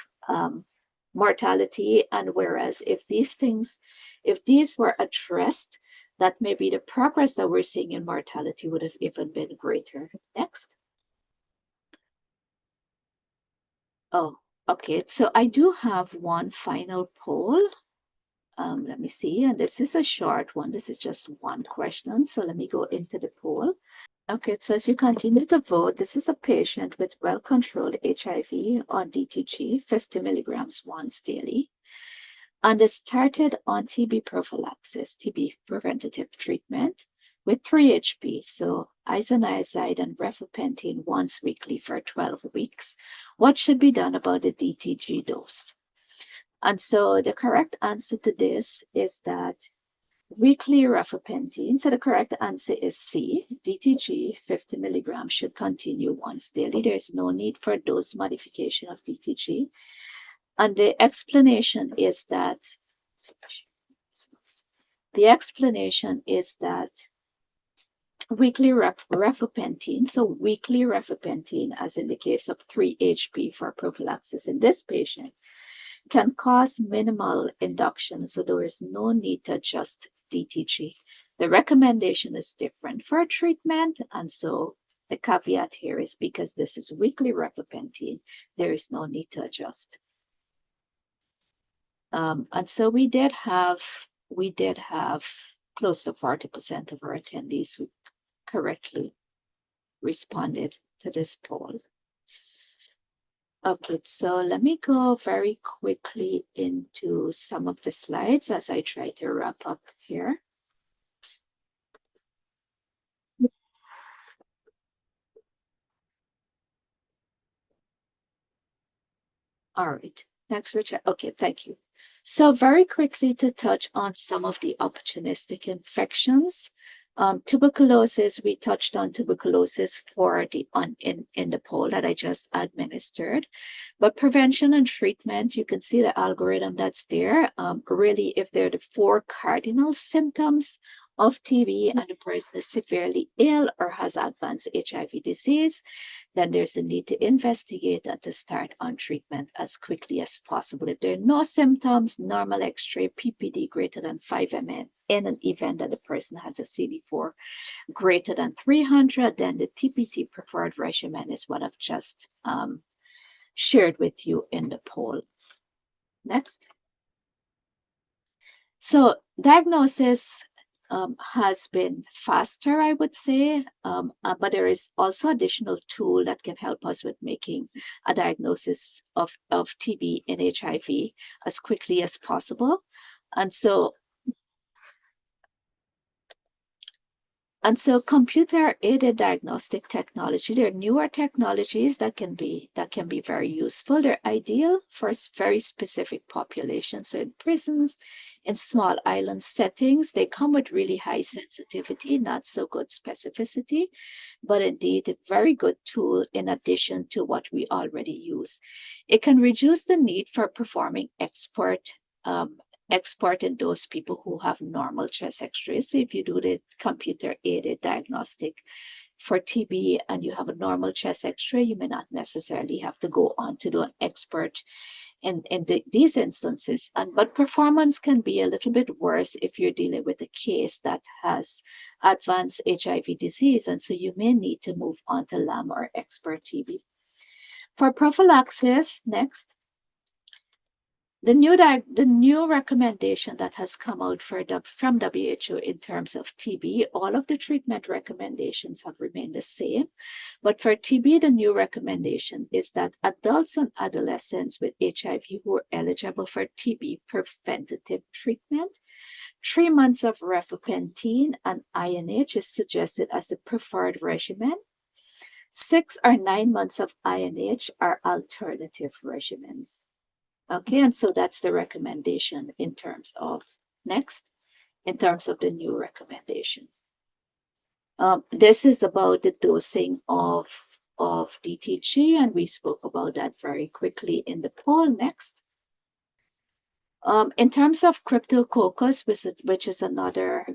mortality. And whereas if these were addressed, that maybe the progress that we're seeing in mortality would have even been greater. Next. Oh, okay. So I do have one final poll. Let me see. And this is a short one. This is just one question. So let me go into the poll. Okay, so as you continue to vote, this is a patient with well-controlled HIV on DTG, 50 milligrams once daily, and is started on TB prophylaxis, TB preventative treatment with 3-HP, so isoniazid and rifapentine once weekly for 12 weeks. What should be done about the DTG dose? And so the correct answer to this is that weekly rifapentine, so the correct answer is C, DTG 50 milligrams should continue once daily. There is no need for dose modification of DTG. And the explanation is that weekly rifapentine, so weekly rifapentine, as in the case of 3-HP for prophylaxis in this patient, can cause minimal induction, so there is no need to adjust DTG. The recommendation is different for treatment, and so the caveat here is because this is weekly rifapentine, there is no need to adjust. And so we did have close to 40% of our attendees who correctly responded to this poll. Okay, so let me go very quickly into some of the slides as I try to wrap up here. All right, next, Richard. Okay, thank you. So very quickly to touch on some of the opportunistic infections. Tuberculosis, we touched on tuberculosis in the poll that I just administered. But prevention and treatment, you can see the algorithm that's there. Really, if they're the 4 cardinal symptoms of TB and the person is severely ill or has advanced HIV disease, then there's a need to investigate and to start on treatment as quickly as possible. If there are no symptoms, normal X-ray, PPD greater than 5 mn in an event that the person has a CD4 greater than 300, then the TPT preferred regimen is what I've just shared with you in the poll. Next. So diagnosis has been faster, I would say, but there is also additional tool that can help us with making a diagnosis of TB and HIV as quickly as possible. And so computer-aided diagnostic technology, there are newer technologies that can be very useful. They're ideal for very specific populations. So in prisons, in small island settings, they come with really high sensitivity, not so good specificity, but indeed a very good tool in addition to what we already use. It can reduce the need for performing export in those people who have normal chest X-rays. So if you do the computer-aided diagnostic for TB and you have a normal chest X-ray, you may not necessarily have to go on to do an expert in these instances. But performance can be a little bit worse if you're dealing with a case that has advanced HIV disease, and so you may need to move on to LAM or expert TB. For prophylaxis, next. The new recommendation that has come out from WHO in terms of TB, all of the treatment recommendations have remained the same. But for TB, the new recommendation is that adults and adolescents with HIV who are eligible for TB preventative treatment, 3 months of rifapentine and INH is suggested as the preferred regimen. 6 or 9 months of INH are alternative regimens. Okay, and so that's the recommendation in terms of in terms of the new recommendation. This is about the dosing of DTG, and we spoke about that very quickly in the poll. Next. In terms of cryptococcus, which is another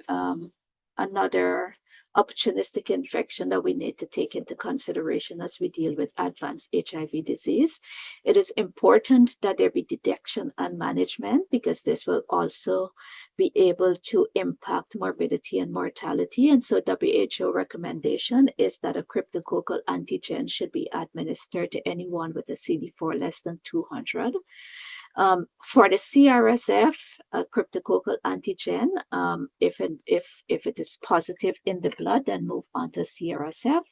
opportunistic infection that we need to take into consideration as we deal with advanced HIV disease. It is important that there be detection and management because this will also be able to impact morbidity and mortality. And so WHO recommendation is that a cryptococcal antigen should be administered to anyone with a CD4 less than 200. For the CRSF, cryptococcal antigen, if it is positive in the blood, then move on to CRSF.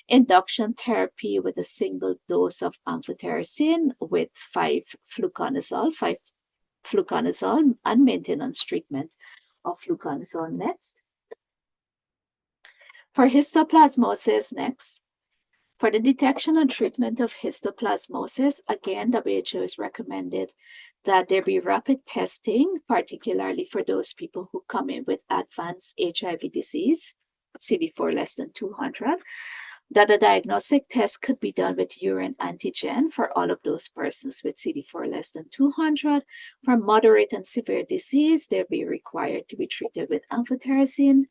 Induction therapy with a single dose of amphotericin with 5 fluconazole and maintenance treatment of fluconazole. Next. For histoplasmosis, next. For the detection and treatment of histoplasmosis, again, WHO has recommended that there be rapid testing, particularly for those people who come in with advanced HIV disease, CD4 less than 200, that a diagnostic test could be done with urine antigen for all of those persons with CD4 less than 200. For moderate and severe disease, they'll be required to be treated with amphotericin.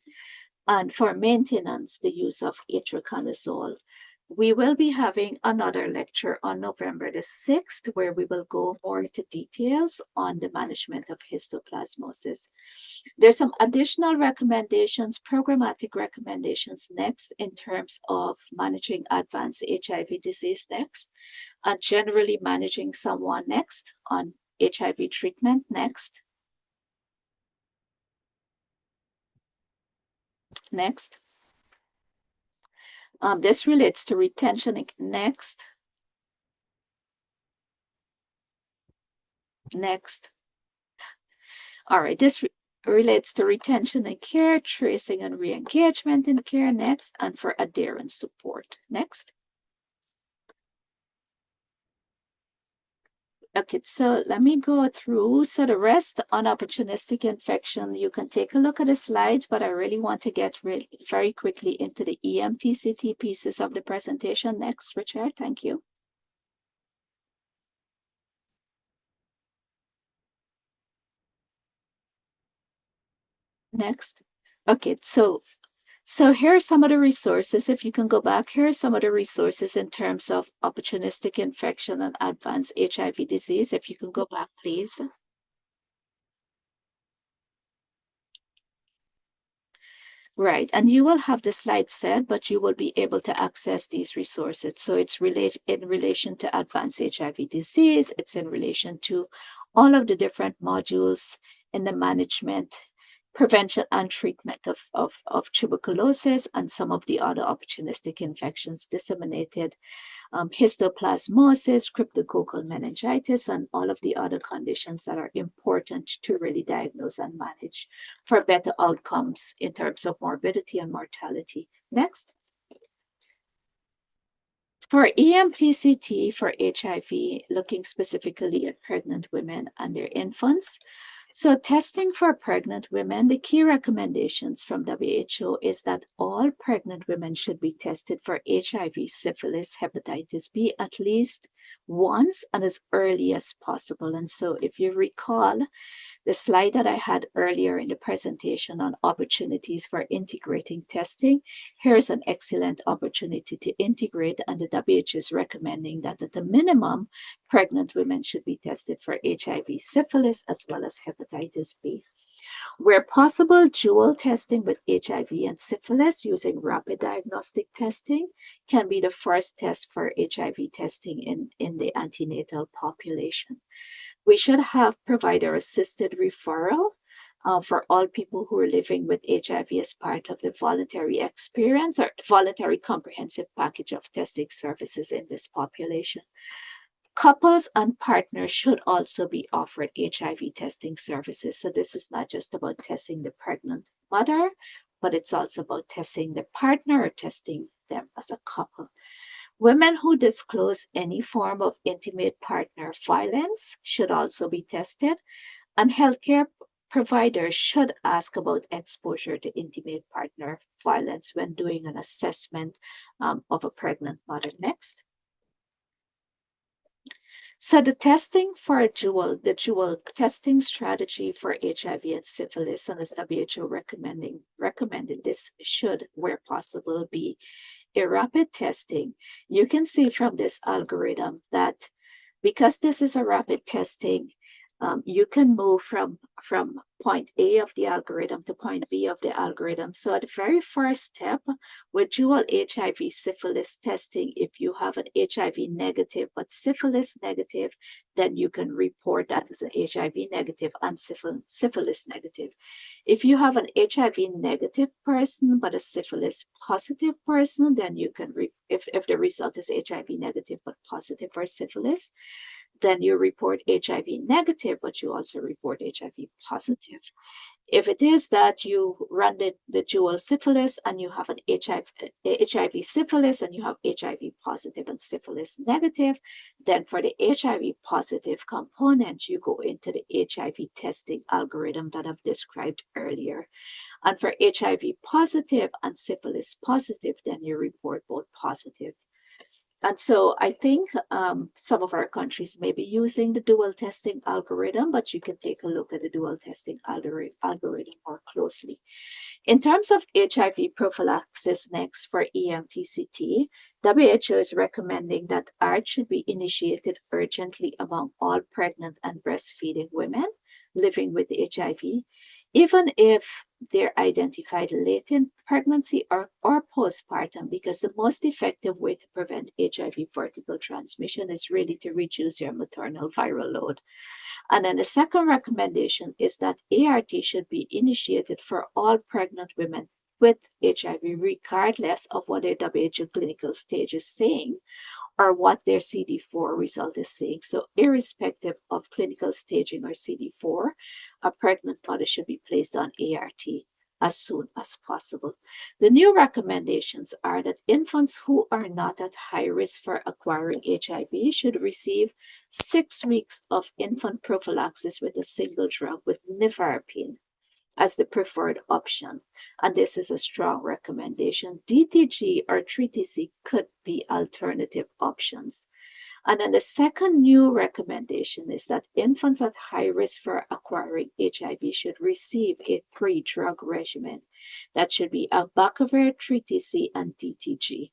And for maintenance, the use of itraconazole. We will be having another lecture on November the 6th, where we will go more into details on the management of histoplasmosis. There's some additional recommendations, programmatic recommendations next in terms of managing advanced HIV disease next, and generally managing someone next on HIV treatment next. Next. This relates to retention next. Next. All right, this relates to retention and care, tracing and re-engagement in care next, and for adherence support next. Okay, so let me go through. So the rest on opportunistic infection, you can take a look at the slides, but I really want to get very quickly into the EMTCT pieces of the presentation. Next, Richard, thank you. Next. Okay, so here are some of the resources. If you can go back, here are some of the resources in terms of opportunistic infection and advanced HIV disease. If you can go back, please. Right, and you will have the slide set, but you will be able to access these resources. So it's in relation to advanced HIV disease. It's in relation to all of the different modules in the management, prevention and treatment of tuberculosis and some of the other opportunistic infections disseminated, histoplasmosis, cryptococcal meningitis, and all of the other conditions that are important to really diagnose and manage for better outcomes in terms of morbidity and mortality. Next. For EMTCT for HIV, looking specifically at pregnant women and their infants. So testing for pregnant women, the key recommendations from WHO is that all pregnant women should be tested for HIV, syphilis, hepatitis B at least once and as early as possible. And so if you recall the slide that I had earlier in the presentation on opportunities for integrating testing, here's an excellent opportunity to integrate, and the WHO is recommending that at the minimum, pregnant women should be tested for HIV, syphilis, as well as hepatitis B. Where possible, dual testing with HIV and syphilis using rapid diagnostic testing can be the first test for HIV testing in the antenatal population. We should have provider-assisted referral for all people who are living with HIV as part of the voluntary experience or voluntary comprehensive package of testing services in this population. Couples and partners should also be offered HIV testing services. So this is not just about testing the pregnant mother, but it's also about testing the partner or testing them as a couple. Women who disclose any form of intimate partner violence should also be tested, and healthcare providers should ask about exposure to intimate partner violence when doing an assessment of a pregnant mother. Next. So the testing for the dual testing strategy for HIV and syphilis, and as WHO recommended this should, where possible, be a rapid testing. You can see from this algorithm that because this is a rapid testing, you can move from point A of the algorithm to point B of the algorithm. So the very first step with dual HIV syphilis testing, if you have an HIV negative but syphilis negative, then you can report that as an HIV negative and syphilis negative. If you have an HIV negative person but a syphilis positive person, then you can, if the result is HIV negative but positive for syphilis, then you report HIV negative, but you also report HIV positive. If it is that you run the dual syphilis and you have an HIV syphilis and you have HIV positive and syphilis negative. Then for the HIV positive component, you go into the HIV testing algorithm that I've described earlier. And for HIV positive and syphilis positive, then you report both positive. And so I think some of our countries may be using the dual testing algorithm, but you can take a look at the dual testing algorithm more closely. In terms of HIV prophylaxis next for EMTCT, WHO is recommending that ART should be initiated urgently among all pregnant and breastfeeding women living with HIV, even if they're identified late in pregnancy or postpartum, because the most effective way to prevent HIV vertical transmission is really to reduce your maternal viral load. And then the second recommendation is that ART should be initiated for all pregnant women with HIV, regardless of what their WHO clinical stage is saying or what their CD4 result is saying. So irrespective of clinical staging or CD4, a pregnant mother should be placed on ART as soon as possible. The new recommendations are that infants who are not at high risk for acquiring HIV should receive 6 weeks of infant prophylaxis with a single drug with nevirapine as the preferred option. And this is a strong recommendation. DTG or 3TC could be alternative options. And then the second new recommendation is that infants at high risk for acquiring HIV should receive a 3-drug regimen. That should be abacavir, 3TC, and DTG.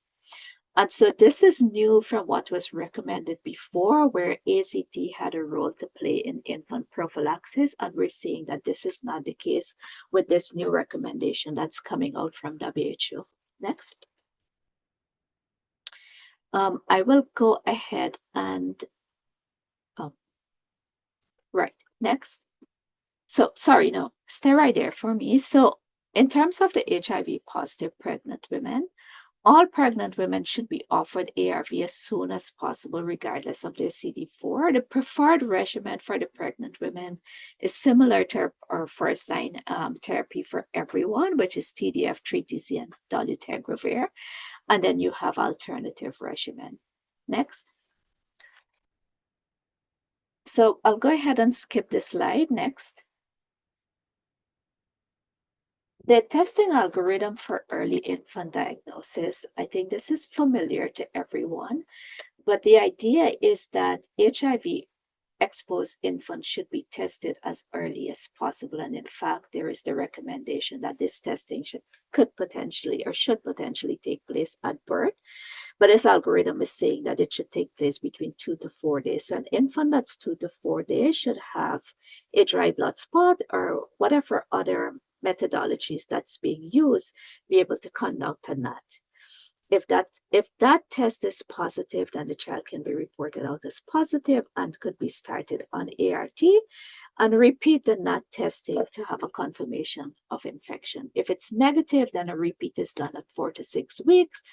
And so this is new from what was recommended before, where AZT had a role to play in infant prophylaxis. And we're seeing that this is not the case with this new recommendation that's coming out from WHO. Next. I will go ahead and, right, next. So, sorry, no, stay right there for me. So in terms of the HIV positive pregnant women, all pregnant women should be offered ARV as soon as possible, regardless of their CD4. The preferred regimen for the pregnant women is similar to our first-line therapy for everyone, which is TDF, 3TC, and dolutegravir. And then you have alternative regimen. Next. So I'll go ahead and skip this slide. Next. The testing algorithm for early infant diagnosis, I think this is familiar to everyone, but the idea is that HIV exposed infants should be tested as early as possible. And in fact, there is the recommendation that this testing should potentially take place at birth. But this algorithm is saying that it should take place between 2 to 4 days. So an infant that's 2 to 4 days should have a dry blood spot or whatever other methodologies that's being used, be able to conduct a NAT. If that test is positive, then the child can be reported out as positive and could be started on ART and repeat the NAT testing to have a confirmation of infection. If it's negative, then a repeat is done at 4 to 6 weeks.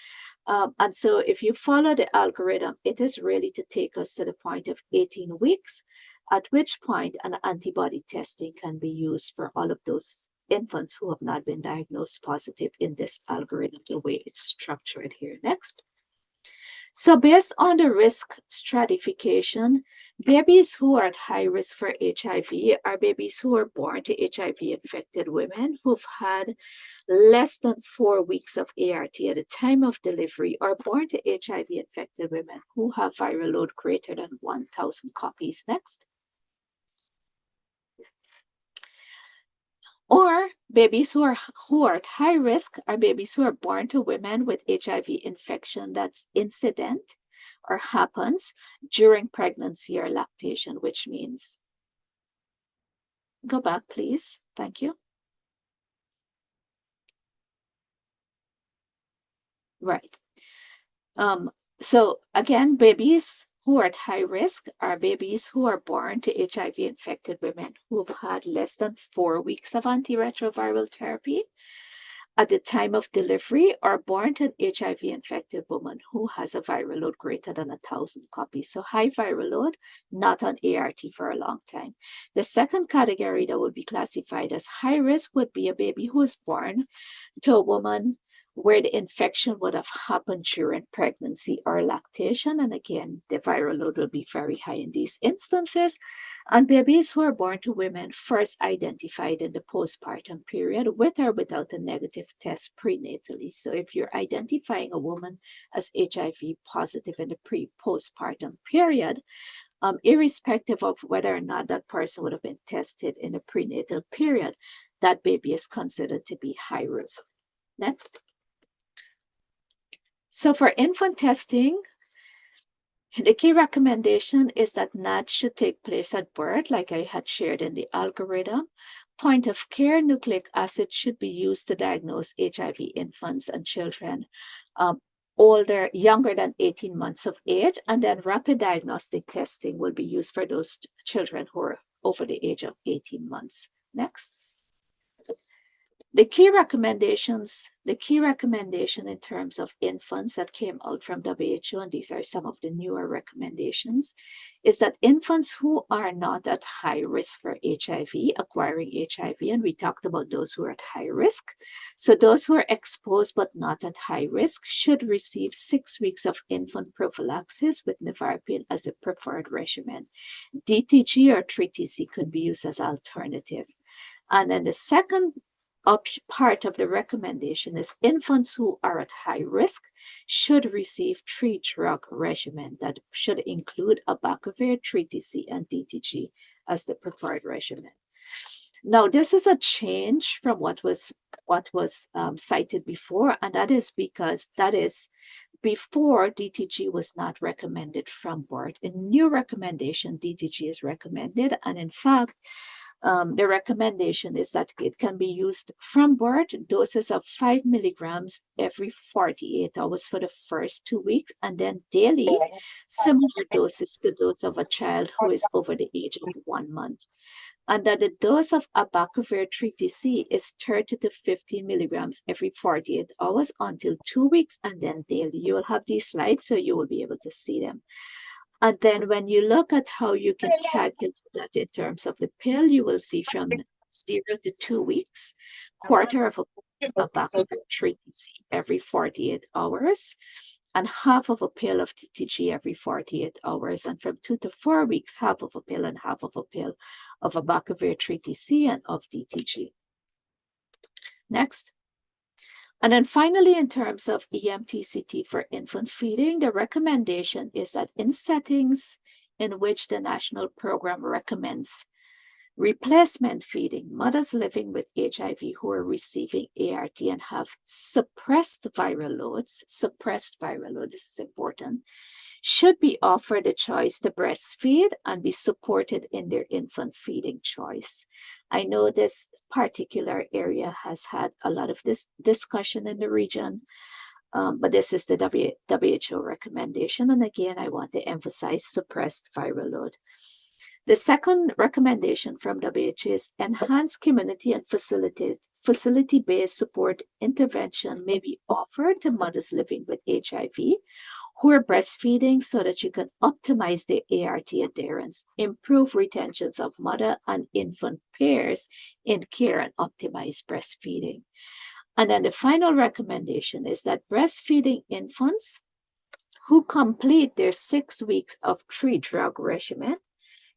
And so if you follow the algorithm, it is really to take us to the point of 18 weeks, at which point an antibody testing can be used for all of those infants who have not been diagnosed positive in this algorithm, the way it's structured here. Next. So based on the risk stratification, babies who are at high risk for HIV are babies who are born to HIV-infected women who've had less than 4 weeks of ART at the time of delivery, or born to HIV-infected women who have viral load greater than 1,000 copies. Next. Or babies who are at high risk are babies who are born to women with HIV infection that's incident or happens during pregnancy or lactation, which means, go back, please. Thank you. Right. So again, babies who are at high risk are babies who are born to HIV-infected women who've had less than 4 weeks of antiretroviral therapy at the time of delivery, or born to an HIV-infected woman who has a viral load greater than 1,000 copies. So high viral load, not on ART for a long time. The second category that would be classified as high risk would be a baby who is born to a woman where the infection would have happened during pregnancy or lactation. And again, the viral load will be very high in these instances. And babies who are born to women first identified in the postpartum period with or without a negative test prenatally. So if you're identifying a woman as HIV positive in the postpartum period, irrespective of whether or not that person would have been tested in a prenatal period, that baby is considered to be high risk. Next. So for infant testing, the key recommendation is that NAT should take place at birth, like I had shared in the algorithm. Point of care nucleic acid should be used to diagnose HIV infants and children younger than 18 months of age, and then rapid diagnostic testing will be used for those children who are over the age of 18 months. Next. The key recommendation in terms of infants that came out from WHO, and these are some of the newer recommendations, is that infants who are not at high risk for HIV, acquiring HIV, and we talked about those who are at high risk. So those who are exposed but not at high risk should receive 6 weeks of infant prophylaxis with nevirapine as a preferred regimen. DTG or 3TC could be used as alternative. And then the second part of the recommendation is infants who are at high risk should receive 3-drug regimen that should include abacavir, 3TC, and DTG as the preferred regimen. Now, this is a change from what was cited before, and that is because before DTG was not recommended from birth. In new recommendation, DTG is recommended, and in fact, the recommendation is that it can be used from birth, doses of 5 milligrams every 48 hours for the first 2 weeks, and then daily, similar doses to those of a child who is over the age of 1 month. And that the dose of abacavir 3TC is 30 to 50 milligrams every 48 hours until 2 weeks, and then daily. You will have these slides, so you will be able to see them. And then when you look at how you can calculate that in terms of the pill, you will see from 0 to 2 weeks, quarter of a abacavir 3TC every 48 hours, and half of a pill of DTG every 48 hours. And from 2 to 4 weeks, half of a pill and half of a pill of abacavir 3TC and of DTG. Next. And then finally, in terms of EMTCT for infant feeding, the recommendation is that in settings in which the national program recommends replacement feeding, mothers living with HIV who are receiving ART and have suppressed viral loads, this is important, should be offered a choice to breastfeed and be supported in their infant feeding choice. I know this particular area has had a lot of this discussion in the region, but this is the WHO recommendation. And again, I want to emphasize suppressed viral load. The second recommendation from WHO is enhanced community and facility-based support intervention may be offered to mothers living with HIV who are breastfeeding so that you can optimize their ART adherence, improve retentions of mother and infant pairs in care, and optimize breastfeeding. And then the final recommendation is that breastfeeding infants who complete their 6 weeks of 3-drug regimen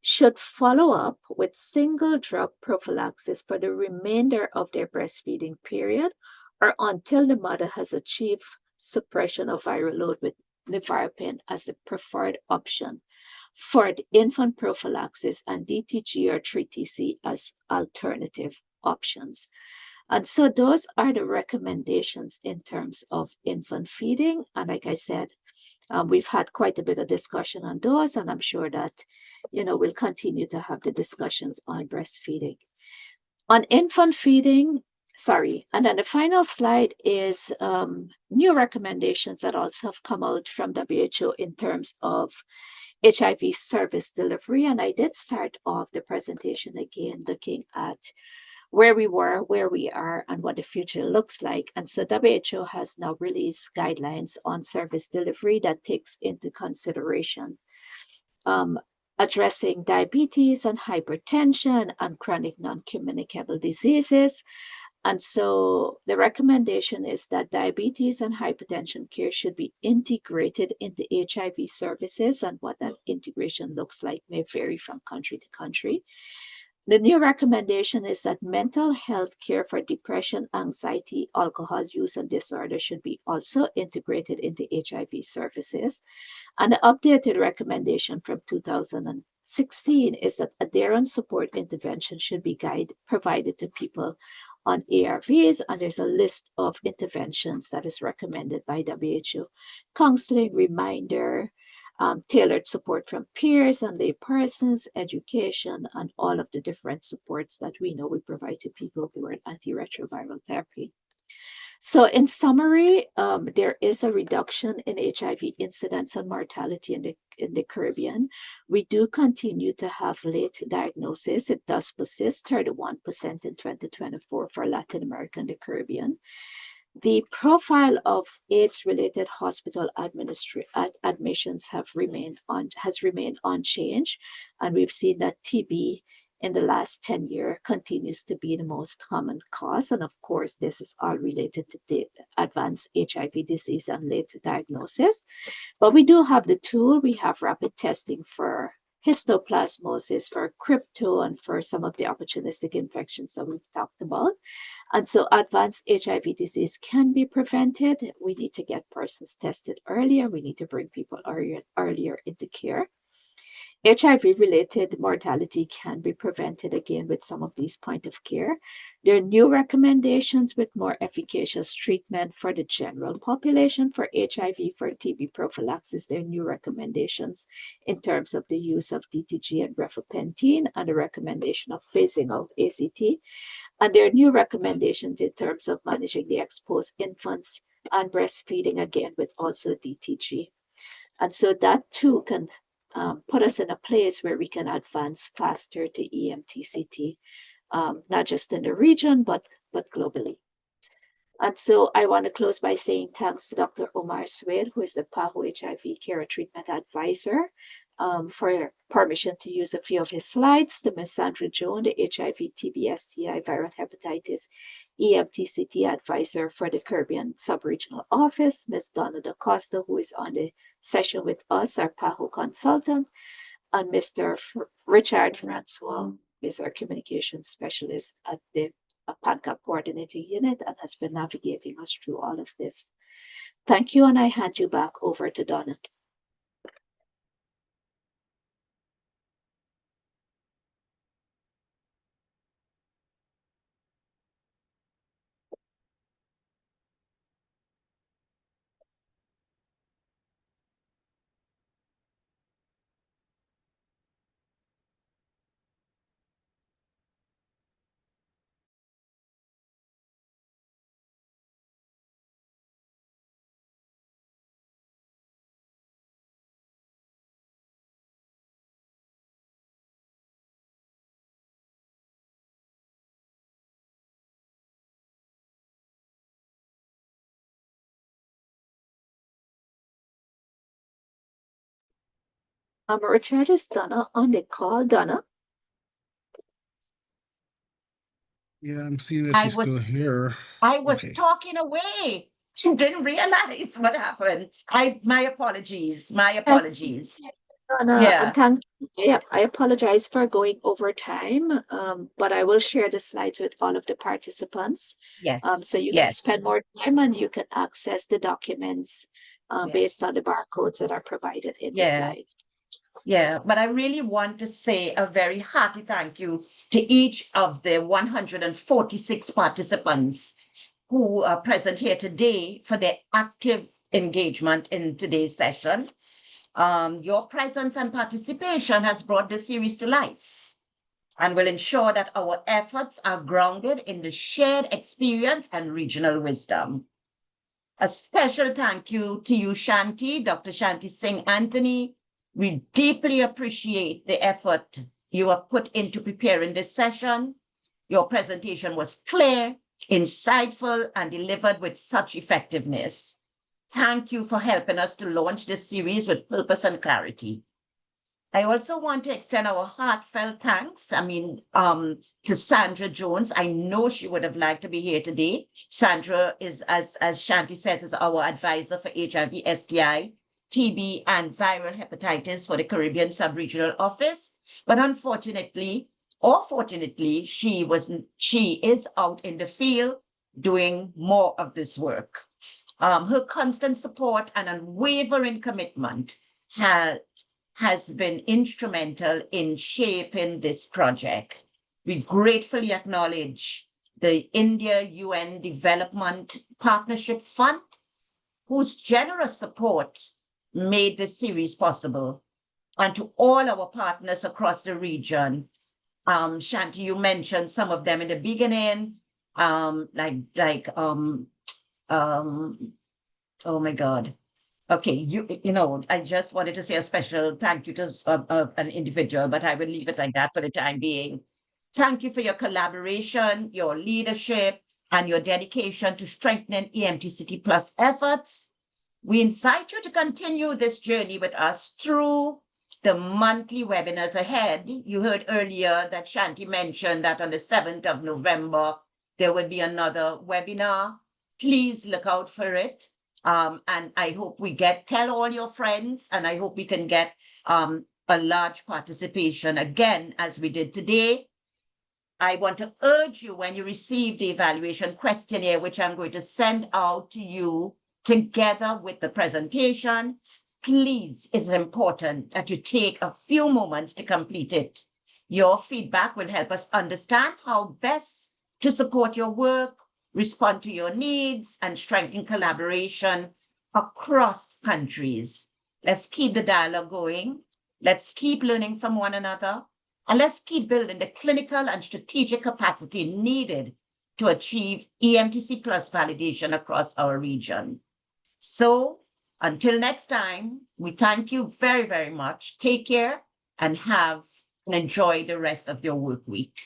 should follow up with single drug prophylaxis for the remainder of their breastfeeding period or until the mother has achieved suppression of viral load with nevirapine as the preferred option for the infant prophylaxis and DTG or 3TC as alternative options. And so those are the recommendations in terms of infant feeding. And like I said, we've had quite a bit of discussion on those, and I'm sure that, we'll continue to have the discussions on breastfeeding. On infant feeding, and then the final slide is new recommendations that also have come out from WHO in terms of HIV service delivery. And I did start off the presentation again looking at where we were, where we are, and what the future looks like. And so WHO has now released guidelines on service delivery that takes into consideration addressing diabetes and hypertension and chronic non-communicable diseases, And so the recommendation is that diabetes and hypertension care should be integrated into HIV services, and what that integration looks like may vary from country to country. The new recommendation is that mental health care for depression, anxiety, alcohol use, and disorder should be also integrated into HIV services. And the updated recommendation from 2016 is that adherence support intervention should be provided to people on ARVs, and there's a list of interventions that is recommended by WHO: counseling, reminder, tailored support from peers and lay persons, education, and all of the different supports that we know we provide to people through an antiretroviral therapy. So in summary, there is a reduction in HIV incidence and mortality in the Caribbean. We do continue to have late diagnosis. It does persist, 31% in 2024 for Latin America and the Caribbean. The profile of AIDS-related hospital admissions has remained unchanged, and we've seen that TB in the last 10 years continues to be the most common cause. And of course, this is all related to the advanced HIV disease and late diagnosis. But we do have the tool. We have rapid testing for histoplasmosis, for crypto, and for some of the opportunistic infections that we've talked about. And so advanced HIV disease can be prevented. We need to get persons tested earlier. We need to bring people earlier into care. HIV-related mortality can be prevented again with some of these point of care. There are new recommendations with more efficacious treatment for the general population for HIV, for TB prophylaxis. There are new recommendations in terms of the use of DTG and rifapentine, and the recommendation of phasing out ACT. And there are new recommendations in terms of managing the exposed infants and breastfeeding, again with also DTG. And so that too can put us in a place where we can advance faster to EMTCT, not just in the region, but globally. And so I want to close by saying thanks to Dr. Omar Swed, who is the PAHO HIV Care and Treatment Advisor, for permission to use a few of his slides, to Ms. Sandra Jones, the HIV, TB, STI, viral hepatitis, EMTCT Advisor for the Caribbean Subregional Office, Ms. Donna Da Costa, who is on the session with us, our PAHO consultant, and Mr. Richard Francois, who is our communications specialist at the PANCAP Coordinating Unit and has been navigating us through all of this. Thank you, and I hand you back over to Donna. Richard, is Donna on the call? Donna? Yeah, I'm seeing that she's still here. I was Okay. talking away. She didn't realize what happened. My apologies. My apologies. Donna, Yeah. thanks. Yeah, I apologize for going over time, but I will share the slides with all of the participants. Yes. So you can spend more time and you can access the documents based on the barcodes that are provided in the slides. Yeah, but I really want to say a very hearty thank you to each of the 146 participants who are present here today for their active engagement in today's session. Your presence and participation has brought the series to life and will ensure that our efforts are grounded in the shared experience and regional wisdom. A special thank you to you, Shanti, Dr. Shanti Singh Anthony. We deeply appreciate the effort you have put into preparing this session. Your presentation was clear, insightful, and delivered with such effectiveness. Thank you for helping us to launch this series with purpose and clarity. I also want to extend our heartfelt thanks. To Sandra Jones. I know she would have liked to be here today. Sandra is, as Shanti says, is our advisor for HIV, STI, TB, and viral hepatitis for the Caribbean Sub-Regional Office. But unfortunately, or fortunately, she is out in the field doing more of this work. Her constant support and unwavering commitment has been instrumental in shaping this project. We gratefully acknowledge the India-UN Development Partnership Fund, whose generous support made this series possible, and to all our partners across the region. Shanti, you mentioned some of them in the beginning, oh my God. Okay, I just wanted to say a special thank you to an individual, but I will leave it like that for the time being. Thank you for your collaboration, your leadership, and your dedication to strengthening EMT City Plus efforts. We invite you to continue this journey with us through the monthly webinars ahead. You heard earlier that Shanti mentioned that on the 7th of November, there will be another webinar. Please look out for it. And I hope tell all your friends, and I hope we can get a large participation again, as we did today. I want to urge you, when you receive the evaluation questionnaire, which I'm going to send out to you together with the presentation, please, it's important that you take a few moments to complete it. Your feedback will help us understand how best to support your work, respond to your needs, and strengthen collaboration across countries. Let's keep the dialogue going. Let's keep learning from one another. And let's keep building the clinical and strategic capacity needed to achieve EMTC Plus validation across our region. So until next time, we thank you very, very much. Take care and enjoy the rest of your work week.